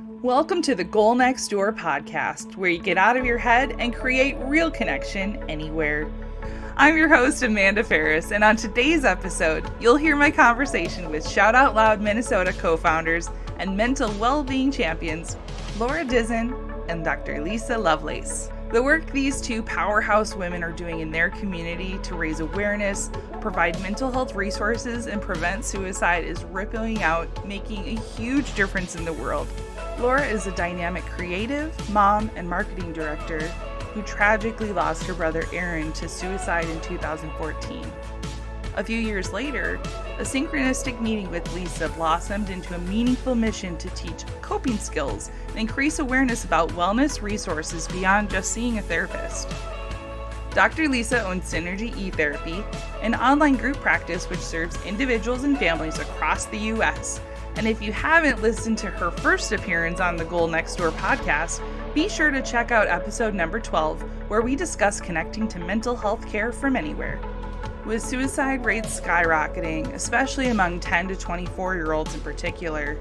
Welcome to the Goal Next Door podcast, where you get out of your head and create real connection anywhere. I'm your host, Amanda Ferris, and on today's episode, you'll hear my conversation with Shout Out Loud Minnesota co-founders and mental well-being champions, Laura Dizon and Dr. Lisa Lovelace. The work these two powerhouse women are doing in their community to raise awareness, provide mental health resources, and prevent suicide is rippling out, making a huge difference in the world. Laura is a dynamic creative, mom, and marketing director who tragically lost her brother Aaron to suicide in 2014. A few years later, a synchronistic meeting with Lisa blossomed into a meaningful mission to teach coping skills and increase awareness about wellness resources beyond just seeing a therapist. Dr. Lisa owns Synergy eTherapy, an online group practice which serves individuals and families across the U.S. And if you haven't listened to her first appearance on the Goal Next Door podcast, be sure to check out episode number 12, where we discuss connecting to mental health care from anywhere. With suicide rates skyrocketing, especially among 10 to 24-year-olds in particular,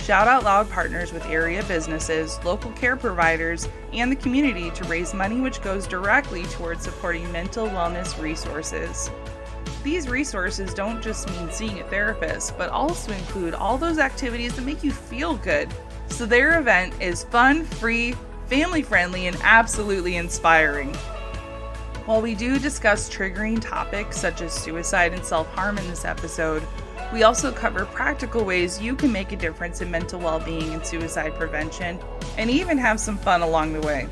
Shout Out Loud partners with area businesses, local care providers, and the community to raise money which goes directly towards supporting mental wellness resources. These resources don't just mean seeing a therapist, but also include all those activities that make you feel good. So their event is fun, free, family-friendly, and absolutely inspiring. While we do discuss triggering topics such as suicide and self-harm in this episode, we also cover practical ways you can make a difference in mental well-being and suicide prevention, and even have some fun along the way.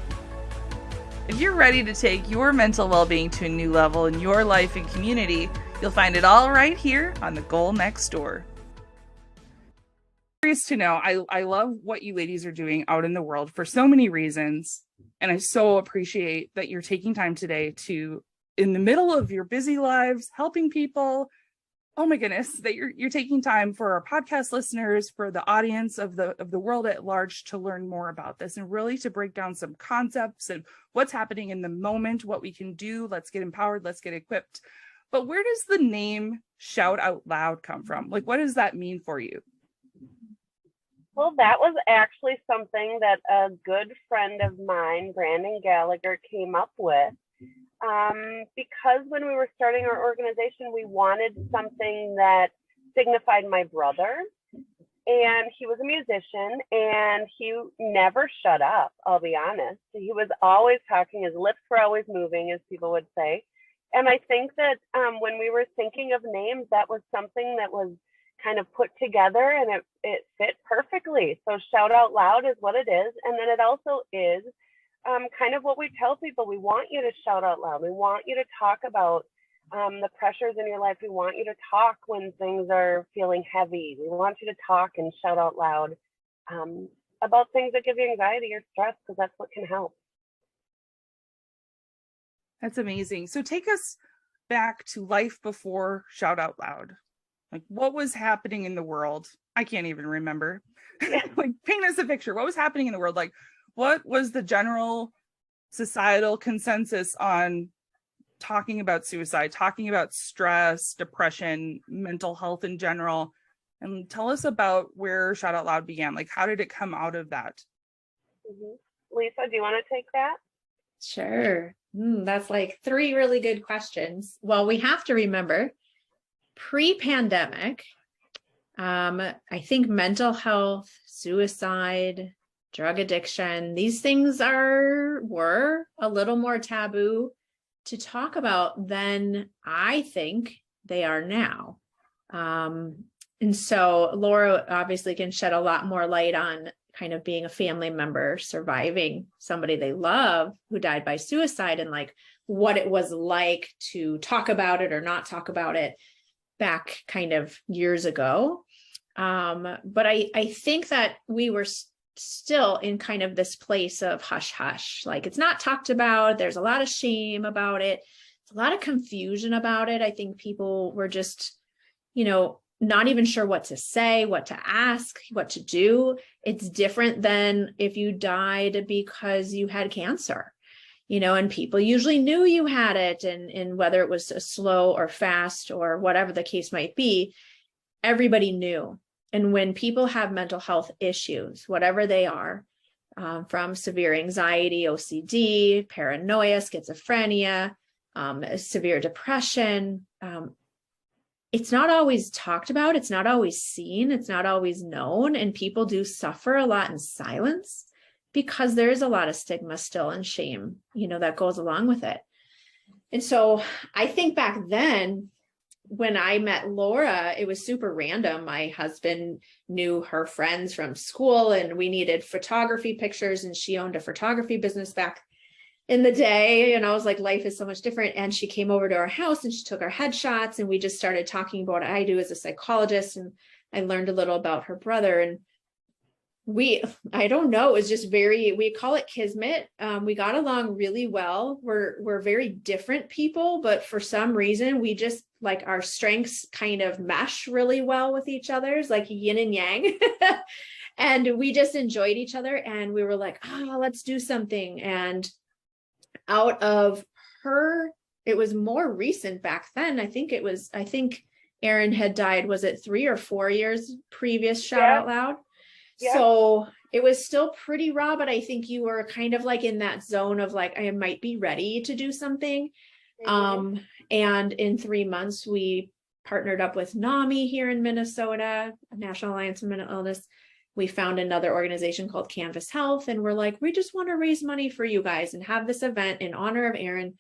If you're ready to take your mental well-being to a new level in your life and community, you'll find it all right here on the Goal Next Door. Curious to know, I love what you ladies are doing out in the world for so many reasons. And I so appreciate that you're taking time today to, in the middle of your busy lives, helping people. Oh my goodness, that you're taking time for our podcast listeners, for the audience of the world at large to learn more about this and really to break down some concepts and what's happening in the moment, what we can do. Let's get empowered, let's get equipped. But where does the name Shout Out Loud come from? Like, what does that mean for you? Well, that was actually something that a good friend of mine, Brandon Gallagher, came up with. Because when we were starting our organization, we wanted something that signified my brother. And he was a musician, and he never shut up, I'll be honest. He was always talking. His lips were always moving, as people would say. And I think that when we were thinking of names, that was something that was kind of put together, and it fit perfectly. So Shout Out Loud is what it is. And then it also is kind of what we tell people. We want you to shout out loud. We want you to talk about the pressures in your life. We want you to talk when things are feeling heavy. We want you to talk and shout out loud about things that give you anxiety or stress, because that's what can help. That's amazing. So take us back to life before Shout Out Loud. Like, what was happening in the world? I can't even remember. Like, paint us a picture. What was happening in the world? Like, what was the general societal consensus on talking about suicide, talking about stress, depression, mental health in general? And tell us about where Shout Out Loud began. Like, how did it come out of that? Mm-hmm. Lisa, do you want to take that? Sure. That's like three really good questions. Well, we have to remember pre-pandemic, I think mental health, suicide, drug addiction, these things were a little more taboo to talk about than I think they are now. And so Laura obviously can shed a lot more light on kind of being a family member, surviving somebody they love who died by suicide, and like what it was like to talk about it or not talk about it back kind of years ago. But I think that we were still in kind of this place of hush hush, like it's not talked about. There's a lot of shame about it. There's a lot of confusion about it. I think people were just, not even sure what to say, what to ask, what to do. It's different than if you died because you had cancer, and people usually knew you had it, and whether it was a slow or fast or whatever the case might be, everybody knew. And when people have mental health issues, whatever they are, from severe anxiety, OCD, paranoia, schizophrenia, severe depression, it's not always talked about. It's not always seen. It's not always known. And people do suffer a lot in silence because there is a lot of stigma still and shame, that goes along with it. And so I think back then, when I met Laura, it was super random. My husband knew her friends from school and we needed photography pictures, and she owned a photography business back in the day. And I was like, life is so much different. And she came over to our house and she took our headshots, and we just started talking about what I do as a psychologist. And I learned a little about her brother, and I don't know, it was just we call it kismet. We got along really well. We're very different people, but for some reason, we just like our strengths kind of mesh really well with each other's, like yin and yang. And we just enjoyed each other, and we were like, oh, let's do something. And out of her, it was more recent back then. I think Aaron had died, was it 3 or 4 years previous Shout Out Loud? Yeah. So it was still pretty raw, but I think you were kind of like in that zone of like, I might be ready to do something. Mm-hmm. And in 3 months, we partnered up with NAMI here in Minnesota, National Alliance on Mental Illness. We found another organization called Canvas Health, and we're like, we just want to raise money for you guys and have this event in honor of Aaron,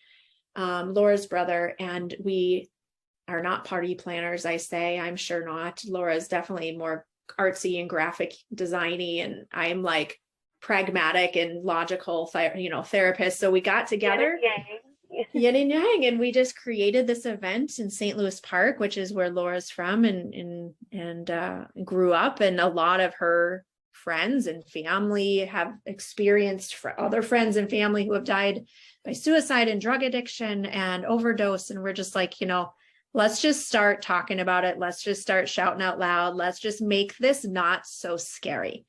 Laura's brother. And we are not party planners, I say. I'm sure not. Laura's definitely more artsy and graphic designy, and I'm like pragmatic and logical therapist. So we got together, yin and yang, and we just created this event in St. Louis Park, which is where Laura's from and grew up, and a lot of her friends and family have experienced other friends and family who have died by suicide and drug addiction and overdose. And we're just like, let's just start talking about it. Let's just start shouting out loud. Let's just make this not so scary.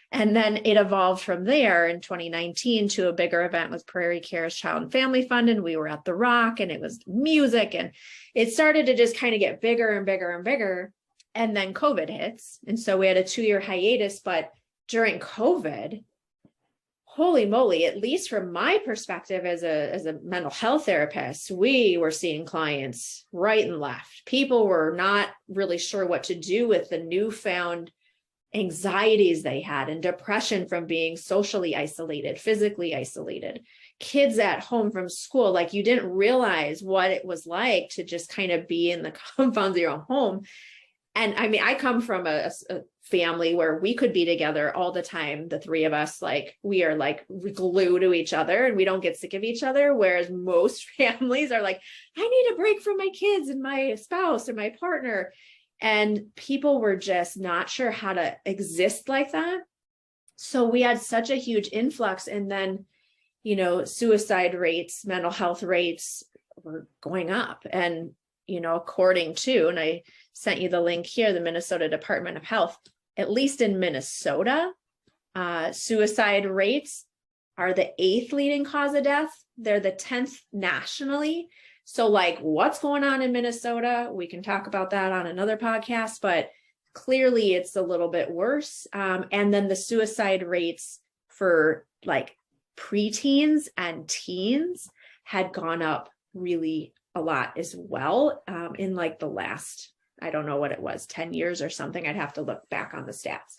And then it evolved from there in 2019 to a bigger event with Prairie Care's Child and Family Fund. And we were at the Rock, and it was music, and it started to just kind of get bigger and bigger and bigger. And then COVID hits. And so we had a 2-year hiatus, but during COVID, holy moly, at least from my perspective as a mental health therapist, we were seeing clients right and left. People were not really sure what to do with the newfound anxieties they had and depression from being socially isolated, physically isolated, kids at home from school. Like, you didn't realize what it was like to just kind of be in the confines of your own home. And I mean, I come from a family where we could be together all the time. The three of us, like, we are like glued to each other and we don't get sick of each other. Whereas most families are like, I need a break from my kids and my spouse or my partner. And people were just not sure how to exist like that. So we had such a huge influx. And then, suicide rates, mental health rates were going up. And, according to, and I sent you the link here, the Minnesota Department of Health, at least in Minnesota, suicide rates are the 8th leading cause of death. They're the 10th nationally. So like, what's going on in Minnesota? We can talk about that on another podcast, but clearly it's a little bit worse. And then the suicide rates for like preteens and teens had gone up really a lot as well, in like the last, I don't know what it was, 10 years or something. I'd have to look back on the stats.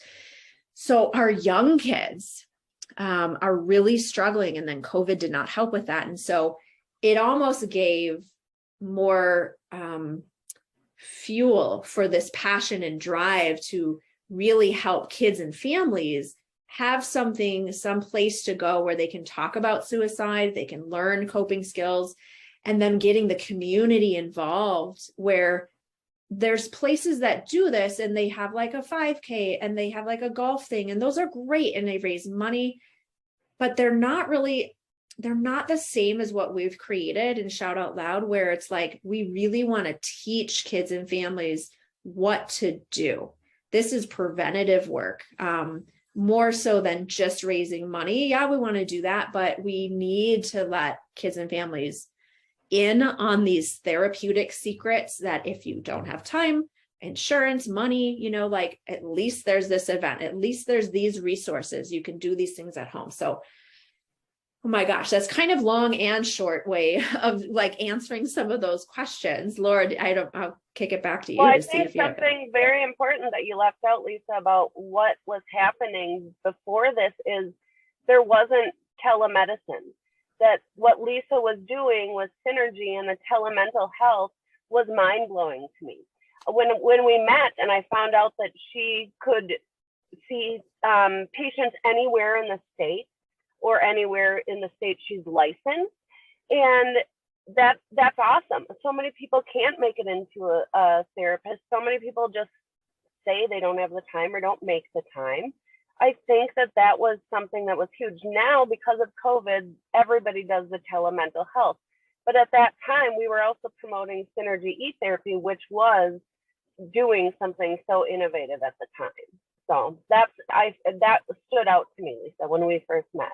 So our young kids are really struggling, and then COVID did not help with that. And so it almost gave more fuel for this passion and drive to really help kids and families have some place to go where they can talk about suicide, they can learn coping skills, and then getting the community involved where there's places that do this and they have like a 5K and they have like a golf thing, and those are great and they raise money, but they're not the same as what we've created in Shout Out Loud, where it's like, we really want to teach kids and families what to do. This is preventative work, more so than just raising money. Yeah, we want to do that, but we need to let kids and families in on these therapeutic secrets that if you don't have time insurance, money, like at least there's this event, at least there's these resources. You can do these things at home. So, oh my gosh, that's kind of long and short way of like answering some of those questions. Laura, I'll kick it back to you. Well, I to see think if you have something very important that you left out, Lisa, about what was happening before this is there wasn't telemedicine. That what Lisa was doing with Synergy and the telemental health was mind-blowing to me. When we met and I found out that she could see patients anywhere in the state or anywhere in the state she's licensed, and that's awesome. So many people can't make it into a therapist. So many people just say they don't have the time or don't make the time. I think that was something that was huge. Now, because of COVID, everybody does the telemental health. But at that time, we were also promoting Synergy e-therapy, which was doing something so innovative at the time. So that stood out to me, Lisa, when we first met.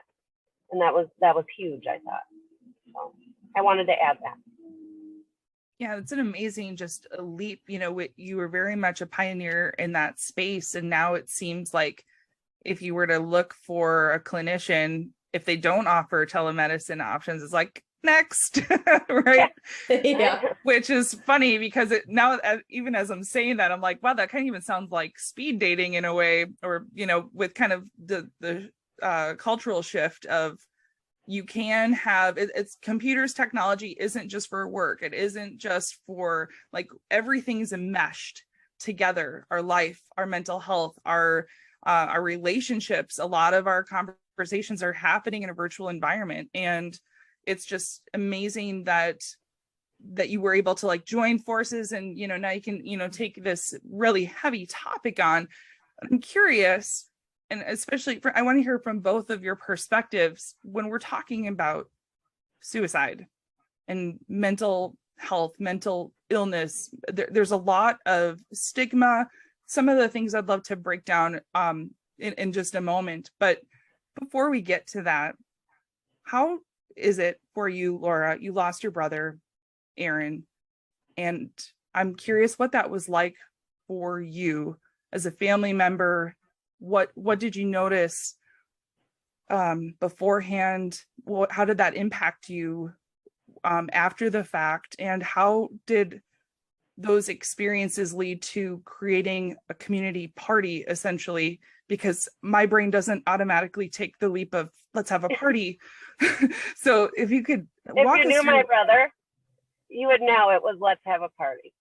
And that was huge, I thought. So I wanted to add that. Yeah, it's an amazing just a leap. You were very much a pioneer in that space. And now it seems like if you were to look for a clinician, if they don't offer telemedicine options, it's like next, right? Yeah. Which is funny because now, even as I'm saying that, I'm like, wow, that kind of even sounds like speed dating in a way, or, with kind of the cultural shift of you can have it's computers. Technology isn't just for work. It isn't just for like everything's enmeshed together. Our life, our mental health, our relationships. A lot of our conversations are happening in a virtual environment, and it's just amazing that you were able to like join forces, and now you can take this really heavy topic on. I'm curious, and especially I want to hear from both of your perspectives when we're talking about suicide and mental health, mental illness. There's a lot of stigma. Some of the things I'd love to break down in just a moment. But before we get to that, how is it for you, Laura? You lost your brother, Aaron, and I'm curious what that was like for you as a family member. What did you notice beforehand? How did that impact you after the fact? And how did those experiences lead to creating a community party, essentially? Because my brain doesn't automatically take the leap of let's have a party. So if you could walk us If you knew through... my brother, you would know it was let's have a party.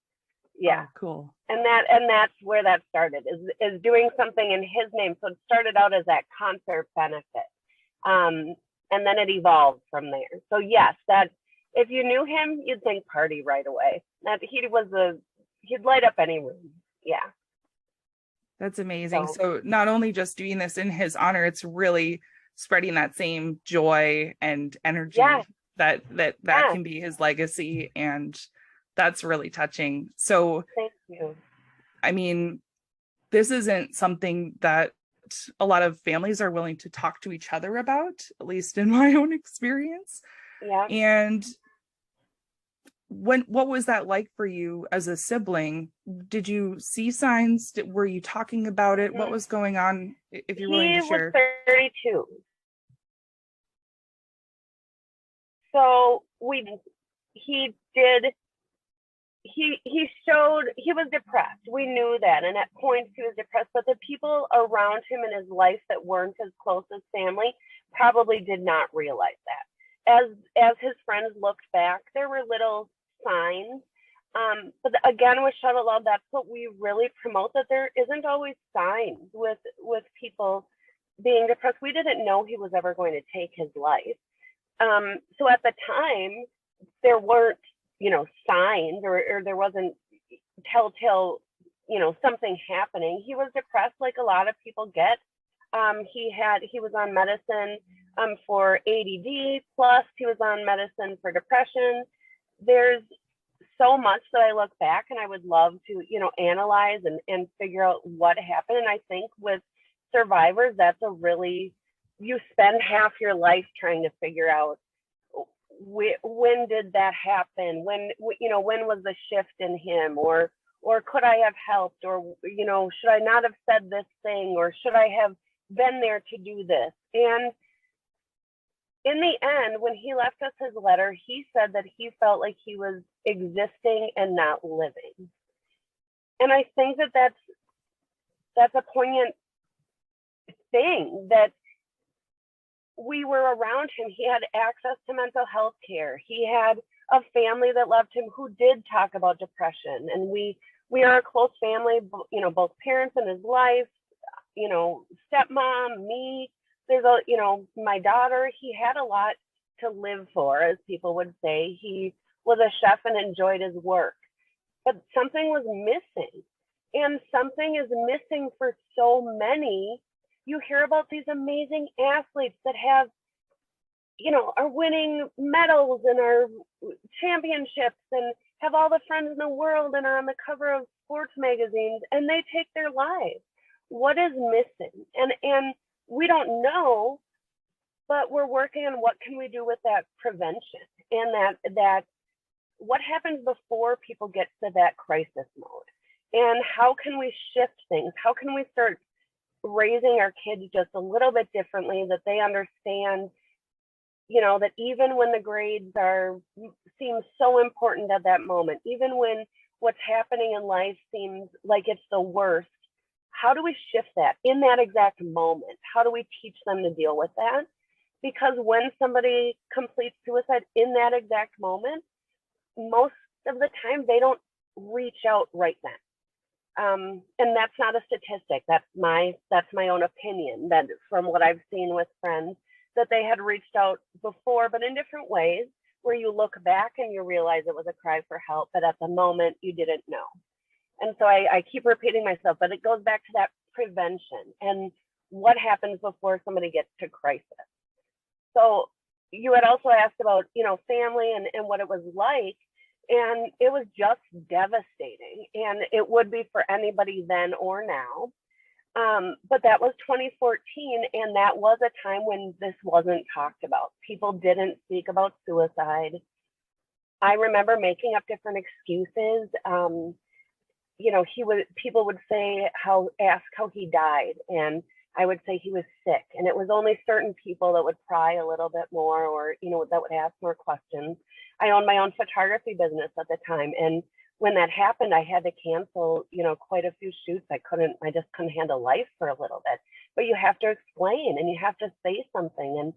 Yeah. Oh, cool. And that's where that started, is doing something in his name. So it started out as that concert benefit. And then it evolved from there. So yes, that if you knew him, you'd think party right away. That he'd light up any room. Yeah. That's amazing. So not only just doing this in his honor, it's really spreading that same joy and energy that can be his legacy. And that's really touching. So thank you. I mean, this isn't something that a lot of families are willing to talk to each other about, at least in my own experience. Yeah. And what was that like for you as a sibling? Did you see signs? Were you talking about it? What was going on? If you're willing to share. He was 32. So he showed he was depressed. We knew that, and at points he was depressed, but the people around him in his life that weren't his closest family probably did not realize that. As his friends looked back, there were little signs. But again, with Shout Out Loud, that's what we really promote, that there isn't always signs with people being depressed. We didn't know he was ever going to take his life. So at the time, there weren't, signs or there wasn't telltale, something happening. He was depressed like a lot of people get. He was on medicine for ADD, plus he was on medicine for depression. There's so much that I look back and I would love to, analyze and figure out what happened. And I think with survivors, you spend half your life trying to figure out when did that happen? When was the shift in him, or or could I have helped, or, should I not have said this thing, or should I have been there to do this? And in the end, when he left us his letter, he said that he felt like he was existing and not living. And I think that that's a poignant thing, that we were around him. He had access to mental health care. He had a family that loved him who did talk about depression. And we are a close family, both parents in his life, stepmom, me, there's my daughter. He had a lot to live for, as people would say. He was a chef and enjoyed his work, but something was missing, and something is missing for so many. You hear about these amazing athletes that have, are winning medals and are championships and have all the friends in the world and are on the cover of sports magazines, and they take their lives. What is missing? And we don't know, but we're working on what can we do with that prevention, and that what happens before people get to that crisis mode, and how can we shift things? How can we start raising our kids just a little bit differently, that they understand, that even when the grades seem so important at that moment, even when what's happening in life seems like it's the worst, how do we shift that in that exact moment? How do we teach them to deal with that? Because when somebody completes suicide in that exact moment, most of the time they don't reach out right then. And that's not a statistic. That's my own opinion, that from what I've seen with friends, that they had reached out before, but in different ways, where you look back and you realize it was a cry for help, but at the moment you didn't know. And so I keep repeating myself, but it goes back to that prevention and what happens before somebody gets to crisis. So you had also asked about, family and what it was like, and it was just devastating, and it would be for anybody then or now. But that was 2014, and that was a time when this wasn't talked about. People didn't speak about suicide. I remember making up different excuses. People would ask how he died, and I would say he was sick, and it was only certain people that would pry a little bit more, or that would ask more questions. I owned my own photography business at the time, and when that happened, I had to cancel quite a few shoots. I just couldn't handle life for a little bit. But you have to explain, and you have to say something,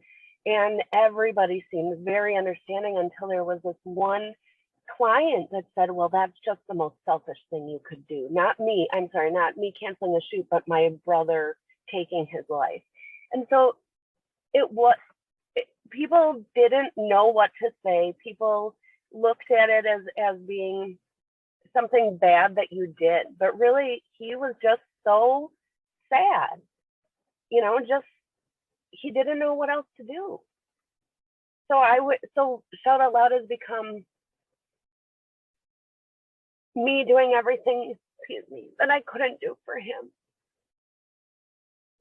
and everybbe seemed very understanding until there was this one client that said, well, that's just the most selfish thing you could do. Not me canceling a shoot, but my brother taking his life. And so people didn't know what to say. People looked at it as being something bad that you did, but really he was just so sad, he didn't know what else to do. So Shout Out Loud has become me doing everything, that I couldn't do for him,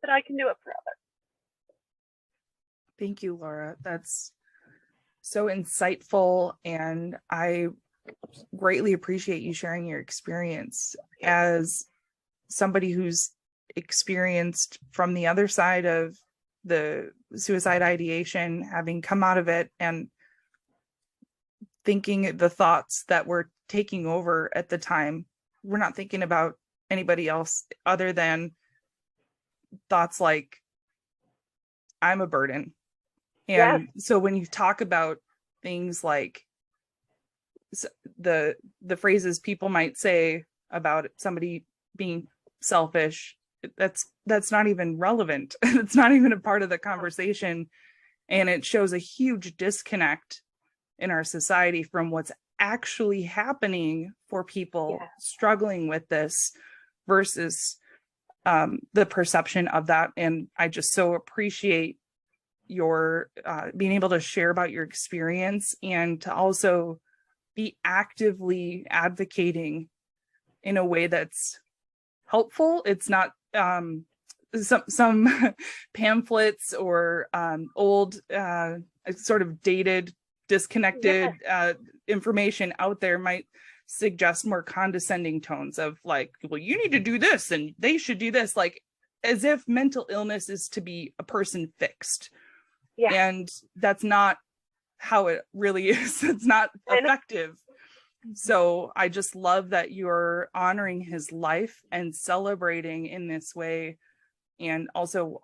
but I can do it for others. Thank you, Laura. That's so insightful, and I greatly appreciate you sharing your experience as somebody who's experienced from the other side of the suicide ideation, having come out of it and thinking the thoughts that were taking over at the time. We're not thinking about anybody else other than thoughts like, I'm a burden. And so when you talk about things like the phrases people might say about somebody being selfish, that's not even relevant. It's not even a part of the conversation. And it shows a huge disconnect in our society from what's actually happening for people struggling with this versus the perception of that. And I just so appreciate your being able to share about your experience, and to also be actively advocating in a way that's helpful. It's not some pamphlets or old sort of dated, disconnected information out there might suggest more condescending tones of like, well, you need to do this and they should do this, like as if mental illness is to be a person fixed. Yeah. And that's not how it really is. It's not effective. So I just love that you're honoring his life and celebrating in this way, and also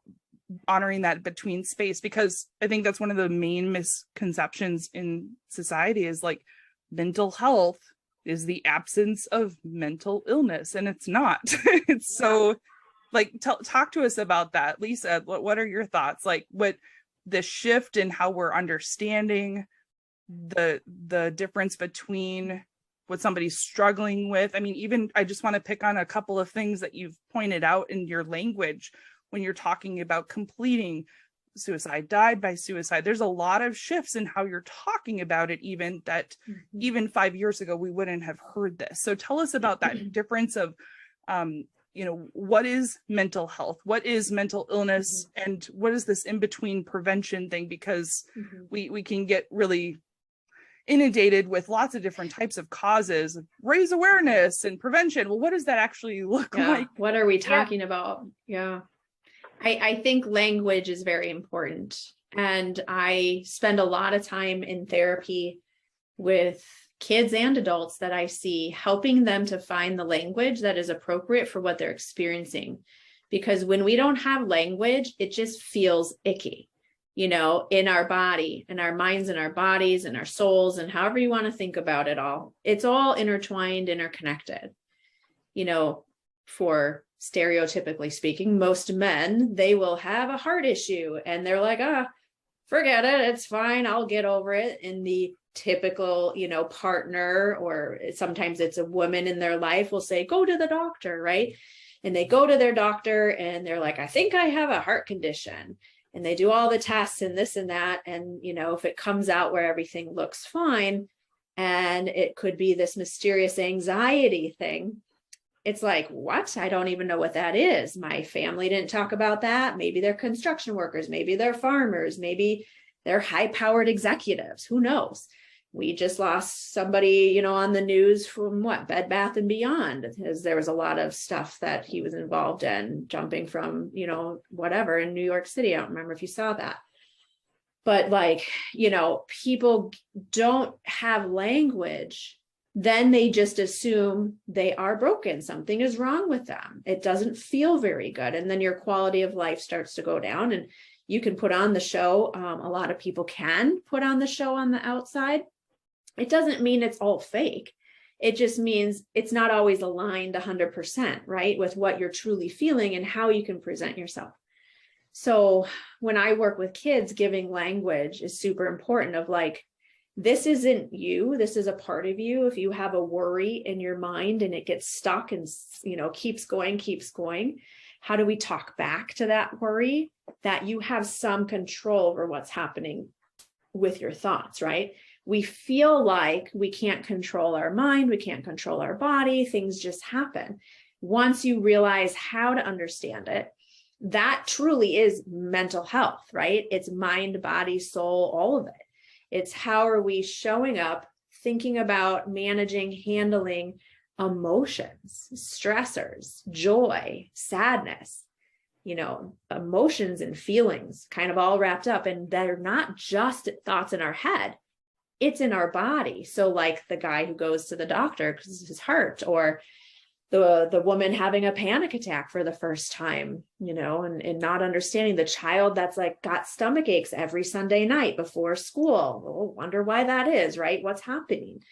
honoring that between space, because I think that's one of the main misconceptions in society is like mental health is the absence of mental illness, and it's not. It's so like, talk to us about that, Lisa. What are your thoughts? Like what the shift in how we're understanding the difference between what somebody's struggling with. I mean, even I just want to pick on a couple of things that you've pointed out in your language when you're talking about completing suicide, died by suicide. There's a lot of shifts in how you're talking about it, even that even 5 years ago, we wouldn't have heard this. So tell us about that difference of, what is mental health? What is mental illness? And what is this in-between prevention thing? Because we can get really inundated with lots of different types of causes, raise awareness and prevention. Well, what does that actually look like? What are we talking about? Yeah. I think language is very important. And I spend a lot of time in therapy with kids and adults that I see, helping them to find the language that is appropriate for what they're experiencing. Because when we don't have language, it just feels icky, in our body and our minds and our bodies and our souls, and however you want to think about it all. It's all intertwined, interconnected. For stereotypically speaking, most men, they will have a heart issue and they're like, forget it. It's fine. I'll get over it. And the typical, partner, or sometimes it's a woman in their life, will say, go to the doctor, right? And they go to their doctor and they're like, I think I have a heart condition. And they do all the tests and this and that. And, if it comes out where everything looks fine, and it could be this mysterious anxiety thing, it's like, what? I don't even know what that is. My family didn't talk about that. Maybe they're construction workers. Maybe they're farmers. Maybe they're high-powered executives. Who knows? We just lost somebody, on the news from Bed Bath and Beyond, because there was a lot of stuff that he was involved in, jumping from, whatever in New York City. I don't remember if you saw that. But people don't have language. Then they just assume they are broken. Something is wrong with them. It doesn't feel very good. And then your quality of life starts to go down, and you can put on the show. A lot of people can put on the show on the outside. It doesn't mean it's all fake. It just means it's not always aligned 100%, right, with what you're truly feeling and how you can present yourself. So when I work with kids, giving language is super important, of like, this isn't you. This is a part of you. If you have a worry in your mind and it gets stuck and, keeps going, how do we talk back to that worry, that you have some control over what's happening with your thoughts, right? We feel like we can't control our mind. We can't control our body. Things just happen. Once you realize how to understand it, that truly is mental health, right? It's mind, body, soul, all of it. It's how are we showing up, thinking about managing, handling emotions, stressors, joy, sadness, emotions and feelings kind of all wrapped up. And they're not just thoughts in our head, it's in our body. So like the guy who goes to the doctor because his heart, or the woman having a panic attack for the first time, and not understanding the child that's like got stomach aches every Sunday night before school. Well, wonder why that is, right? What's happening?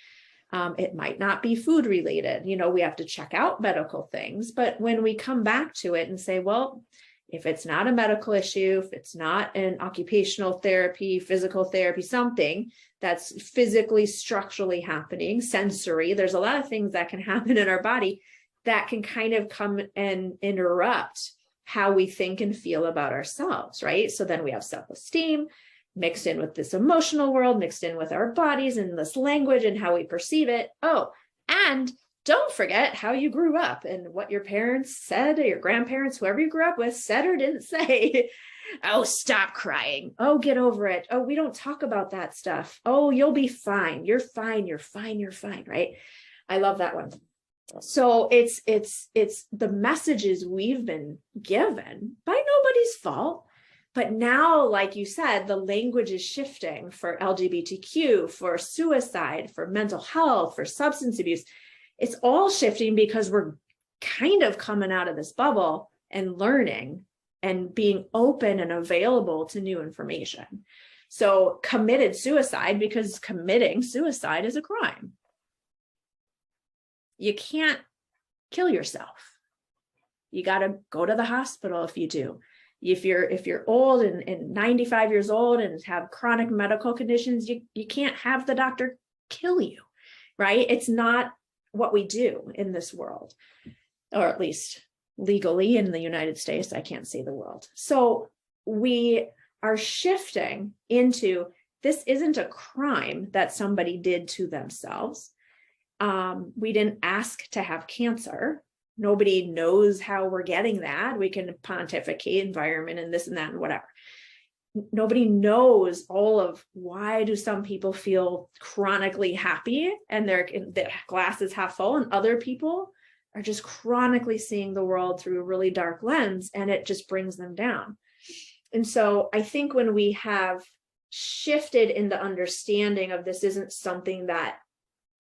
It might not be food related. We have to check out medical things, but when we come back to it and say, well, if it's not a medical issue, if it's not an occupational therapy, physical therapy, something that's physically, structurally happening, sensory, there's a lot of things that can happen in our body that can kind of come and interrupt how we think and feel about ourselves, right? So then we have self-esteem mixed in with this emotional world, mixed in with our bodies and this language and how we perceive it. Oh, and don't forget how you grew up and what your parents said, or your grandparents, whoever you grew up with, said or didn't say. Oh, stop crying. Oh, get over it. Oh, we don't talk about that stuff. Oh, you'll be fine. You're fine. You're fine. You're fine, right? I love that one. So it's the messages we've been given by nobody's fault. But now, like you said, the language is shifting for LGBTQ, for suicide, for mental health, for substance abuse. It's all shifting because we're kind of coming out of this bubble and learning and being open and available to new information. So committed suicide, because committing suicide is a crime. You can't kill yourself. You got to go to the hospital if you do. If you're old and 95 years old and have chronic medical conditions, you can't have the doctor kill you, right? It's not what we do in this world, or at least legally in the United States. I can't say the world. So we are shifting into, this isn't a crime that somebody did to themselves. We didn't ask to have cancer. Nobody knows how we're getting that. We can pontificate environment and this and that and whatever. Nobody knows all of why do some people feel chronically happy and their glass is half full, and other people are just chronically seeing the world through a really dark lens, and it just brings them down. And so I think when we have shifted in the understanding of this isn't something that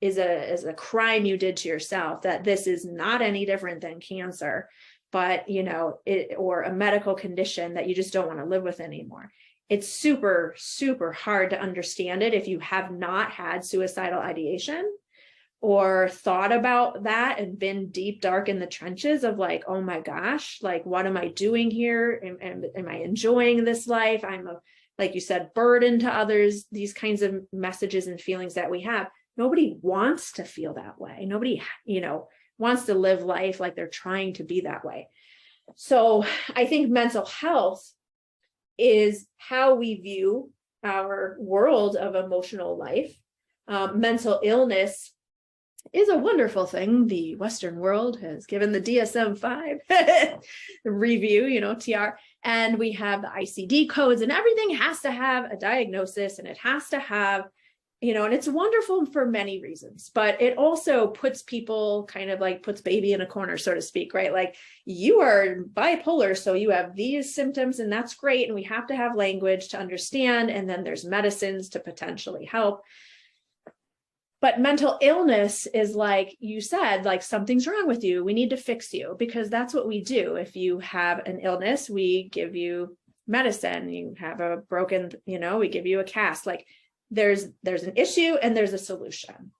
is a crime you did to yourself, that this is not any different than cancer, but or a medical condition that you just don't want to live with anymore. It's super, super hard to understand it if you have not had suicidal ideation or thought about that and been deep, dark in the trenches of like, oh my gosh, like, what am I doing here? Am I enjoying this life? I'm like you said, burden to others, these kinds of messages and feelings that we have. Nobody wants to feel that way. Nobody, wants to live life like they're trying to be that way. So I think mental health is how we view our world of emotional life. Mental illness is a wonderful thing. The Western world has given the DSM-5 review, TR, and we have the ICD codes, and everything has to have a diagnosis, and it has to have, and it's wonderful for many reasons, but it also puts people kind of like puts baby in a corner, so to speak, right? Like, you are bipolar, so you have these symptoms, and that's great. And we have to have language to understand. And then there's medicines to potentially help. But mental illness is, like you said, like, something's wrong with you. We need to fix you, because that's what we do. If you have an illness, we give you medicine. You have a broken, we give you a cast. Like, there's an issue and there's a solution.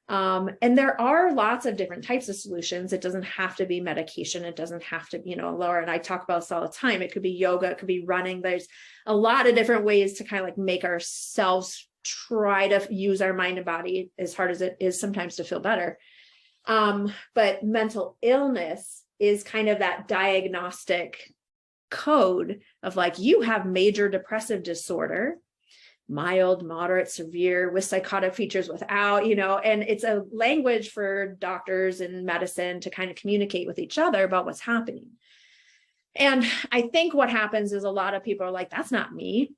And there are lots of different types of solutions. It doesn't have to be medication. It doesn't have to, Laura and I talk about this all the time. It could be yoga, it could be running. There's a lot of different ways to kind of like make ourselves try to use our mind and body, as hard as it is sometimes, to feel better. But mental illness is kind of that diagnostic code of like, you have major depressive disorder, mild, moderate, severe, with psychotic features, without, and it's a language for doctors and medicine to kind of communicate with each other about what's happening. And I think what happens is a lot of people are like, that's not me.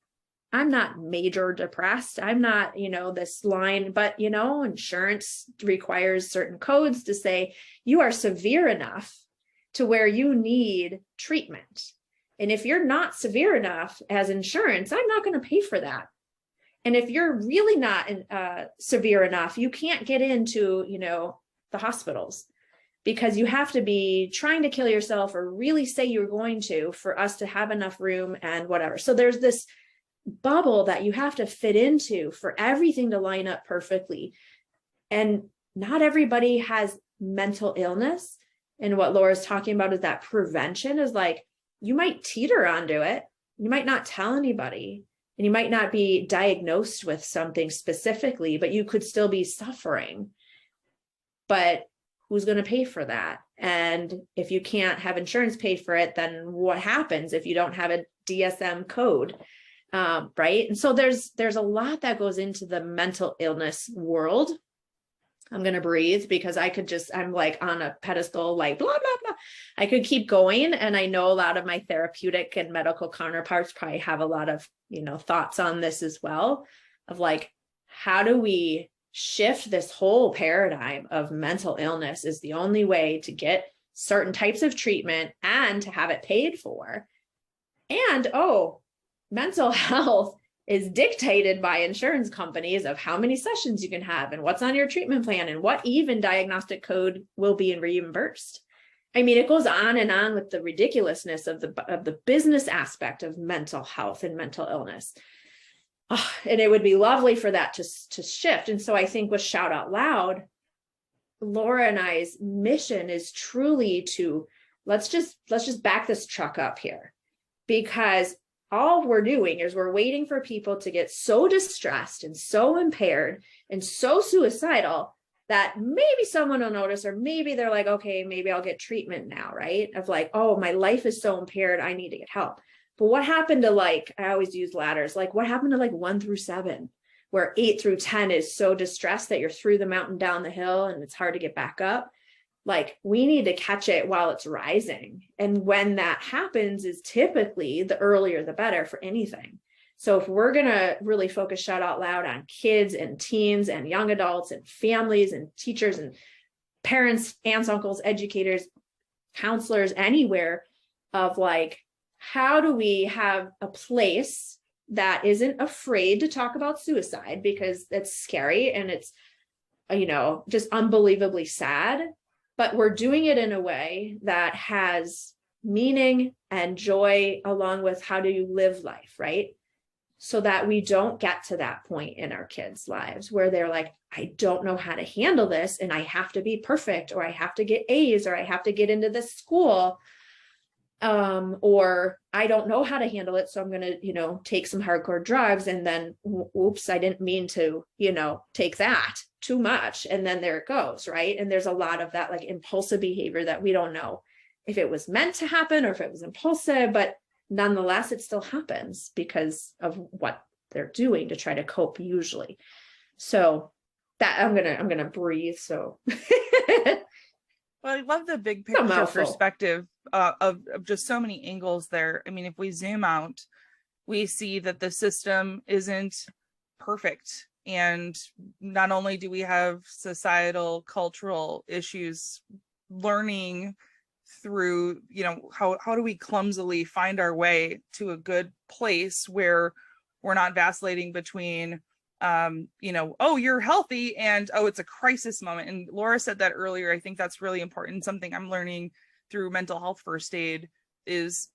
I'm not major depressed. I'm not, this line, but, insurance requires certain codes to say you are severe enough to where you need treatment. And if you're not severe enough as insurance, I'm not going to pay for that. And if you're really not severe enough, you can't get into, the hospitals, because you have to be trying to kill yourself or really say you're going to, for us to have enough room and whatever. So there's this bubble that you have to fit into for everything to line up perfectly. And not everybody has mental illness. And what Laura's talking about is that prevention is like, you might teeter onto it. You might not tell anybody. And you might not be diagnosed with something specifically, but you could still be suffering. But who's going to pay for that? And if you can't have insurance pay for it, then what happens if you don't have a DSM code? Right? And so there's a lot that goes into the mental illness world. I'm going to breathe, because I'm like on a pedestal, like blah, blah, blah. I could keep going. And I know a lot of my therapeutic and medical counterparts probably have a lot of, thoughts on this as well, of like, how do we shift this whole paradigm of mental illness is the only way to get certain types of treatment and to have it paid for. And, mental health is dictated by insurance companies of how many sessions you can have and what's on your treatment plan and what even diagnostic code will be reimbursed. I mean, it goes on and on with the ridiculousness of the business aspect of mental health and mental illness. And it would be lovely for that to shift. And so I think with Shout Out Loud, Laura and I's mission is truly to let's just back this truck up here, because all we're doing is we're waiting for people to get so distressed and so impaired and so suicidal that maybe someone will notice, or maybe they're like, okay, maybe I'll get treatment now, right? Of like, oh, my life is so impaired, I need to get help. But what happened to, like, I always use ladders, like what happened to like 1 through 7, where 8 through 10 is so distressed that you're through the mountain, down the hill, and it's hard to get back up. Like, we need to catch it while it's rising. And when that happens is typically the earlier, the better for anything. So if we're going to really focus Shout Out Loud on kids and teens and young adults and families and teachers and parents, aunts, uncles, educators, counselors, anywhere, of like, how do we have a place that isn't afraid to talk about suicide, because it's scary and it's, just unbelievably sad, but we're doing it in a way that has meaning and joy, along with how do you live life, right? So that we don't get to that point in our kids' lives where they're like, I don't know how to handle this, and I have to be perfect, or I have to get A's, or I have to get into this school, or I don't know how to handle it, so I'm going to, take some hardcore drugs, and then, oops, I didn't mean to, take that too much. And then there it goes, right? And there's a lot of that like impulsive behavior that we don't know if it was meant to happen or if it was impulsive, but nonetheless, it still happens because of what they're doing to try to cope usually. So that I'm going to breathe. So Well, I love the big picture perspective of just so many angles there. I mean, if we zoom out, we see that the system isn't perfect. And not only do we have societal, cultural issues, learning through, how do we clumsily find our way to a good place where we're not vacillating between oh, you're healthy and, oh, it's a crisis moment. And Laura said that earlier. I think that's really important. Something I'm learning through mental health first aid is,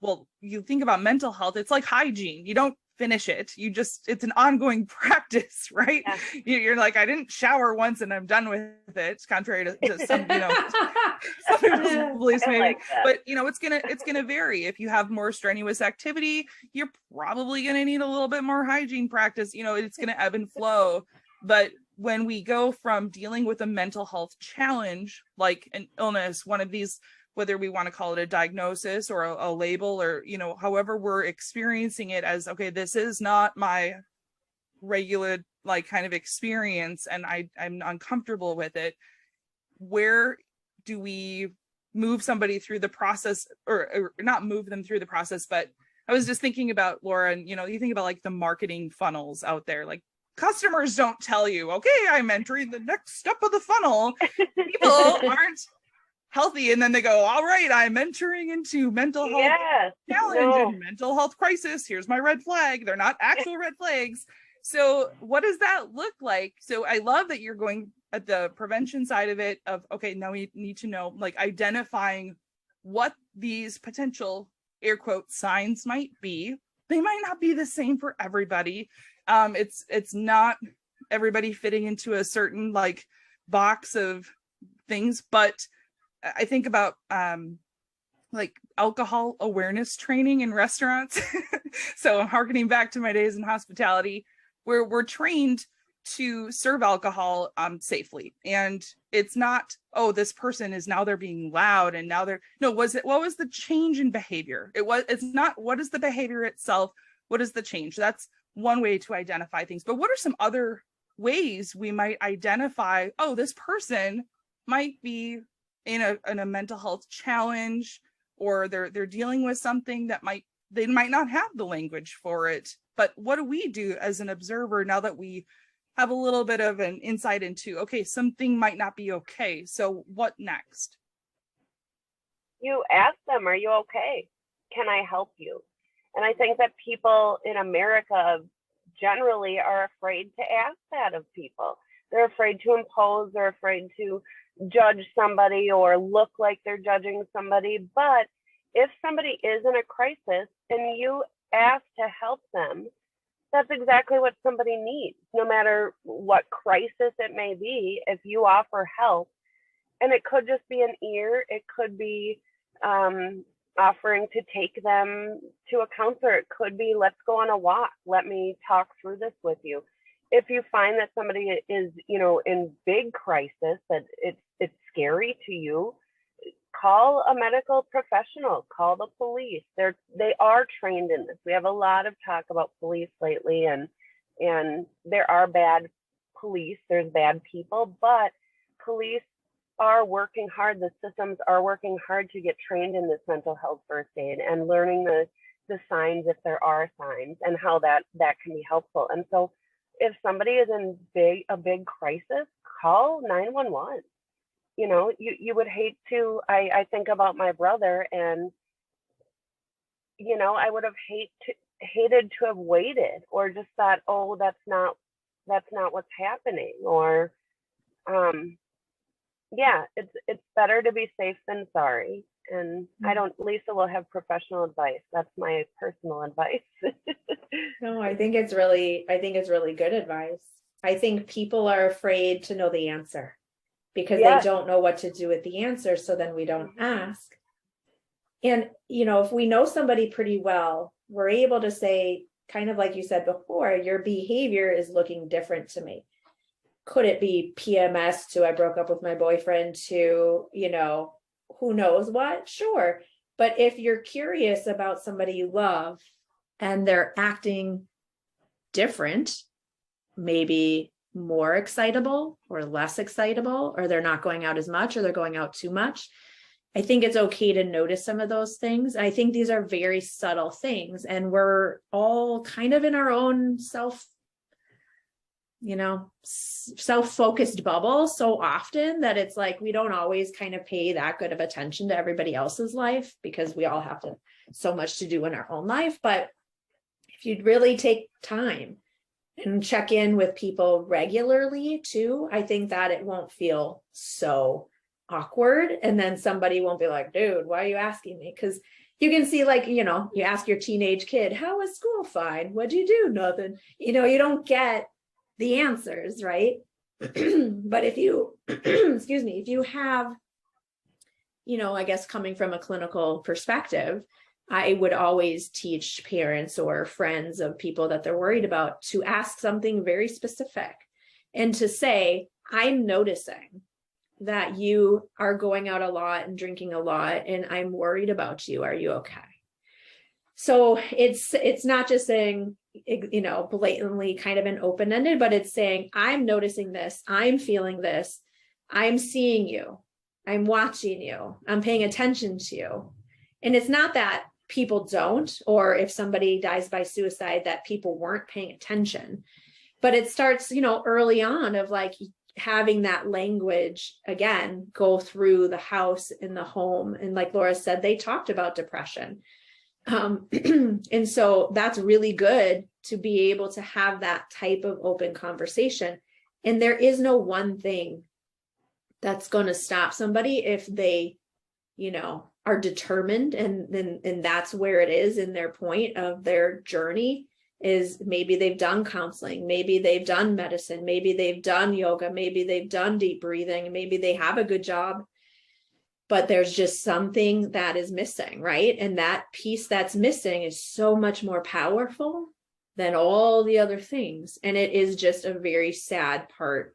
well, you think about mental health, it's like hygiene. You don't finish it. It's an ongoing practice, right? Yeah. You're like, I didn't shower once and I'm done with it. Contrary to some, some people's beliefs maybe. Like, but it's gonna vary. If you have more strenuous activity, you're probably gonna need a little bit more hygiene practice. It's gonna ebb and flow. But when we go from dealing with a mental health challenge, like an illness, one of these, whether we want to call it a diagnosis or a label, or, however we're experiencing it as, okay, this is not my regular, like, kind of experience, and I'm uncomfortable with it. Where do we move somebody through the process, or not move them through the process? But I was just thinking about, Laura, and, you think about like the marketing funnels out there, like, customers don't tell you, okay, I'm entering the next step of the funnel. People aren't healthy, and then they go, all right, I'm entering into mental health challenge and mental health crisis. Here's my red flag. They're not actual red flags. So what does that look like? So I love that you're going at the prevention side of it, of, okay, now we need to know, like, identifying what these potential air quote signs might be. They might not be the same for everybody. It's not everybody fitting into a certain like box of things, but I think about like alcohol awareness training in restaurants. So I'm harkening back to my days in hospitality, where we're trained to serve alcohol safely. And it's not, oh, this person is now they're being loud and now what was the change in behavior? It's not what is the behavior itself, what is the change? That's one way to identify things. But what are some other ways we might identify, oh, this person might be in a mental health challenge, or they're dealing with something that they might not have the language for it. But what do we do as an observer now that we have a little bit of an insight into, okay, something might not be okay. So what next? You ask them, are you okay? Can I help you? And I think that people in America generally are afraid to ask that of people. They're afraid to impose, they're afraid to judge somebody or look like they're judging somebody. But if somebody is in a crisis and you ask to help them, that's exactly what somebody needs, no matter what crisis it may be. If you offer help, and it could just be an ear, it could be offering to take them to a counselor, it could be, let's go on a walk, let me talk through this with you. If you find that somebody is, in big crisis, that it's scary to you, call a medical professional, call the police. They are trained in this. We have a lot of talk about police lately, and there are bad police, there's bad people, but police are working hard, the systems are working hard to get trained in this mental health first aid and learning the signs, if there are signs, and how that can be helpful. And so if somebody is in a big crisis, call 911. You would hate to, I think about my brother, and I would have hated to have waited, or just thought, oh, that's not what's happening, or it's better to be safe than sorry. And Lisa will have professional advice. That's my personal advice. No, I think it's really good advice. I think people are afraid to know the answer because they don't know what to do with the answer. So then we don't ask. And, if we know somebody pretty well, we're able to say, kind of like you said before, your behavior is looking different to me. Could it be PMS to I broke up with my boyfriend to, who knows what? Sure. But if you're curious about somebody you love and they're acting different, maybe more excitable or less excitable, or they're not going out as much, or they're going out too much, I think it's okay to notice some of those things. I think these are very subtle things, and we're all kind of in our own self-focused bubble so often that it's like we don't always kind of pay that good of attention to everybody else's life because we all have so much to do in our own life. But if you'd really take time and check in with people regularly too, I think that it won't feel so awkward. And then somebody won't be like, dude, why are you asking me? Because you can see, like, you ask your teenage kid, how was school? Fine. What'd you do? Nothing. You don't get the answers, right? But if you, excuse me, if you have, I guess coming from a clinical perspective, I would always teach parents or friends of people that they're worried about to ask something very specific and to say, I'm noticing that you are going out a lot and drinking a lot, and I'm worried about you. Are you okay? So it's not just saying, blatantly kind of an open-ended, but it's saying, I'm noticing this, I'm feeling this, I'm seeing you, I'm watching you, I'm paying attention to you. And it's not that people don't, or if somebody dies by suicide, that people weren't paying attention, but it starts, early on of like having that language again, go through the house in the home. And like Laura said, they talked about depression. And so that's really good to be able to have that type of open conversation. And there is no one thing that's going to stop somebody if they, are determined. And that's where it is in their point of their journey, is maybe they've done counseling, maybe they've done medicine, maybe they've done yoga, maybe they've done deep breathing, maybe they have a good job, but there's just something that is missing, right? And that piece that's missing is so much more powerful than all the other things. And it is just a very sad part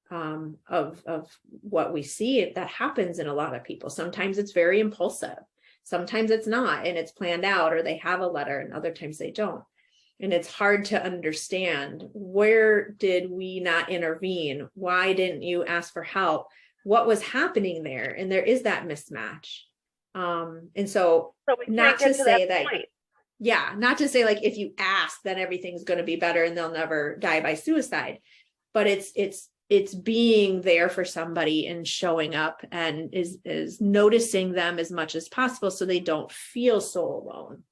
of what we see that happens in a lot of people. Sometimes it's very impulsive. Sometimes it's not, and it's planned out, or they have a letter, and other times they don't. And it's hard to understand, where did we not intervene? Why didn't you ask for help? What was happening there? And there is that mismatch. And so not to say that, not to say like, if you ask, then everything's going to be better and they'll never die by suicide. but it's being there for somebody and showing up and is noticing them as much as possible so they don't feel so alone.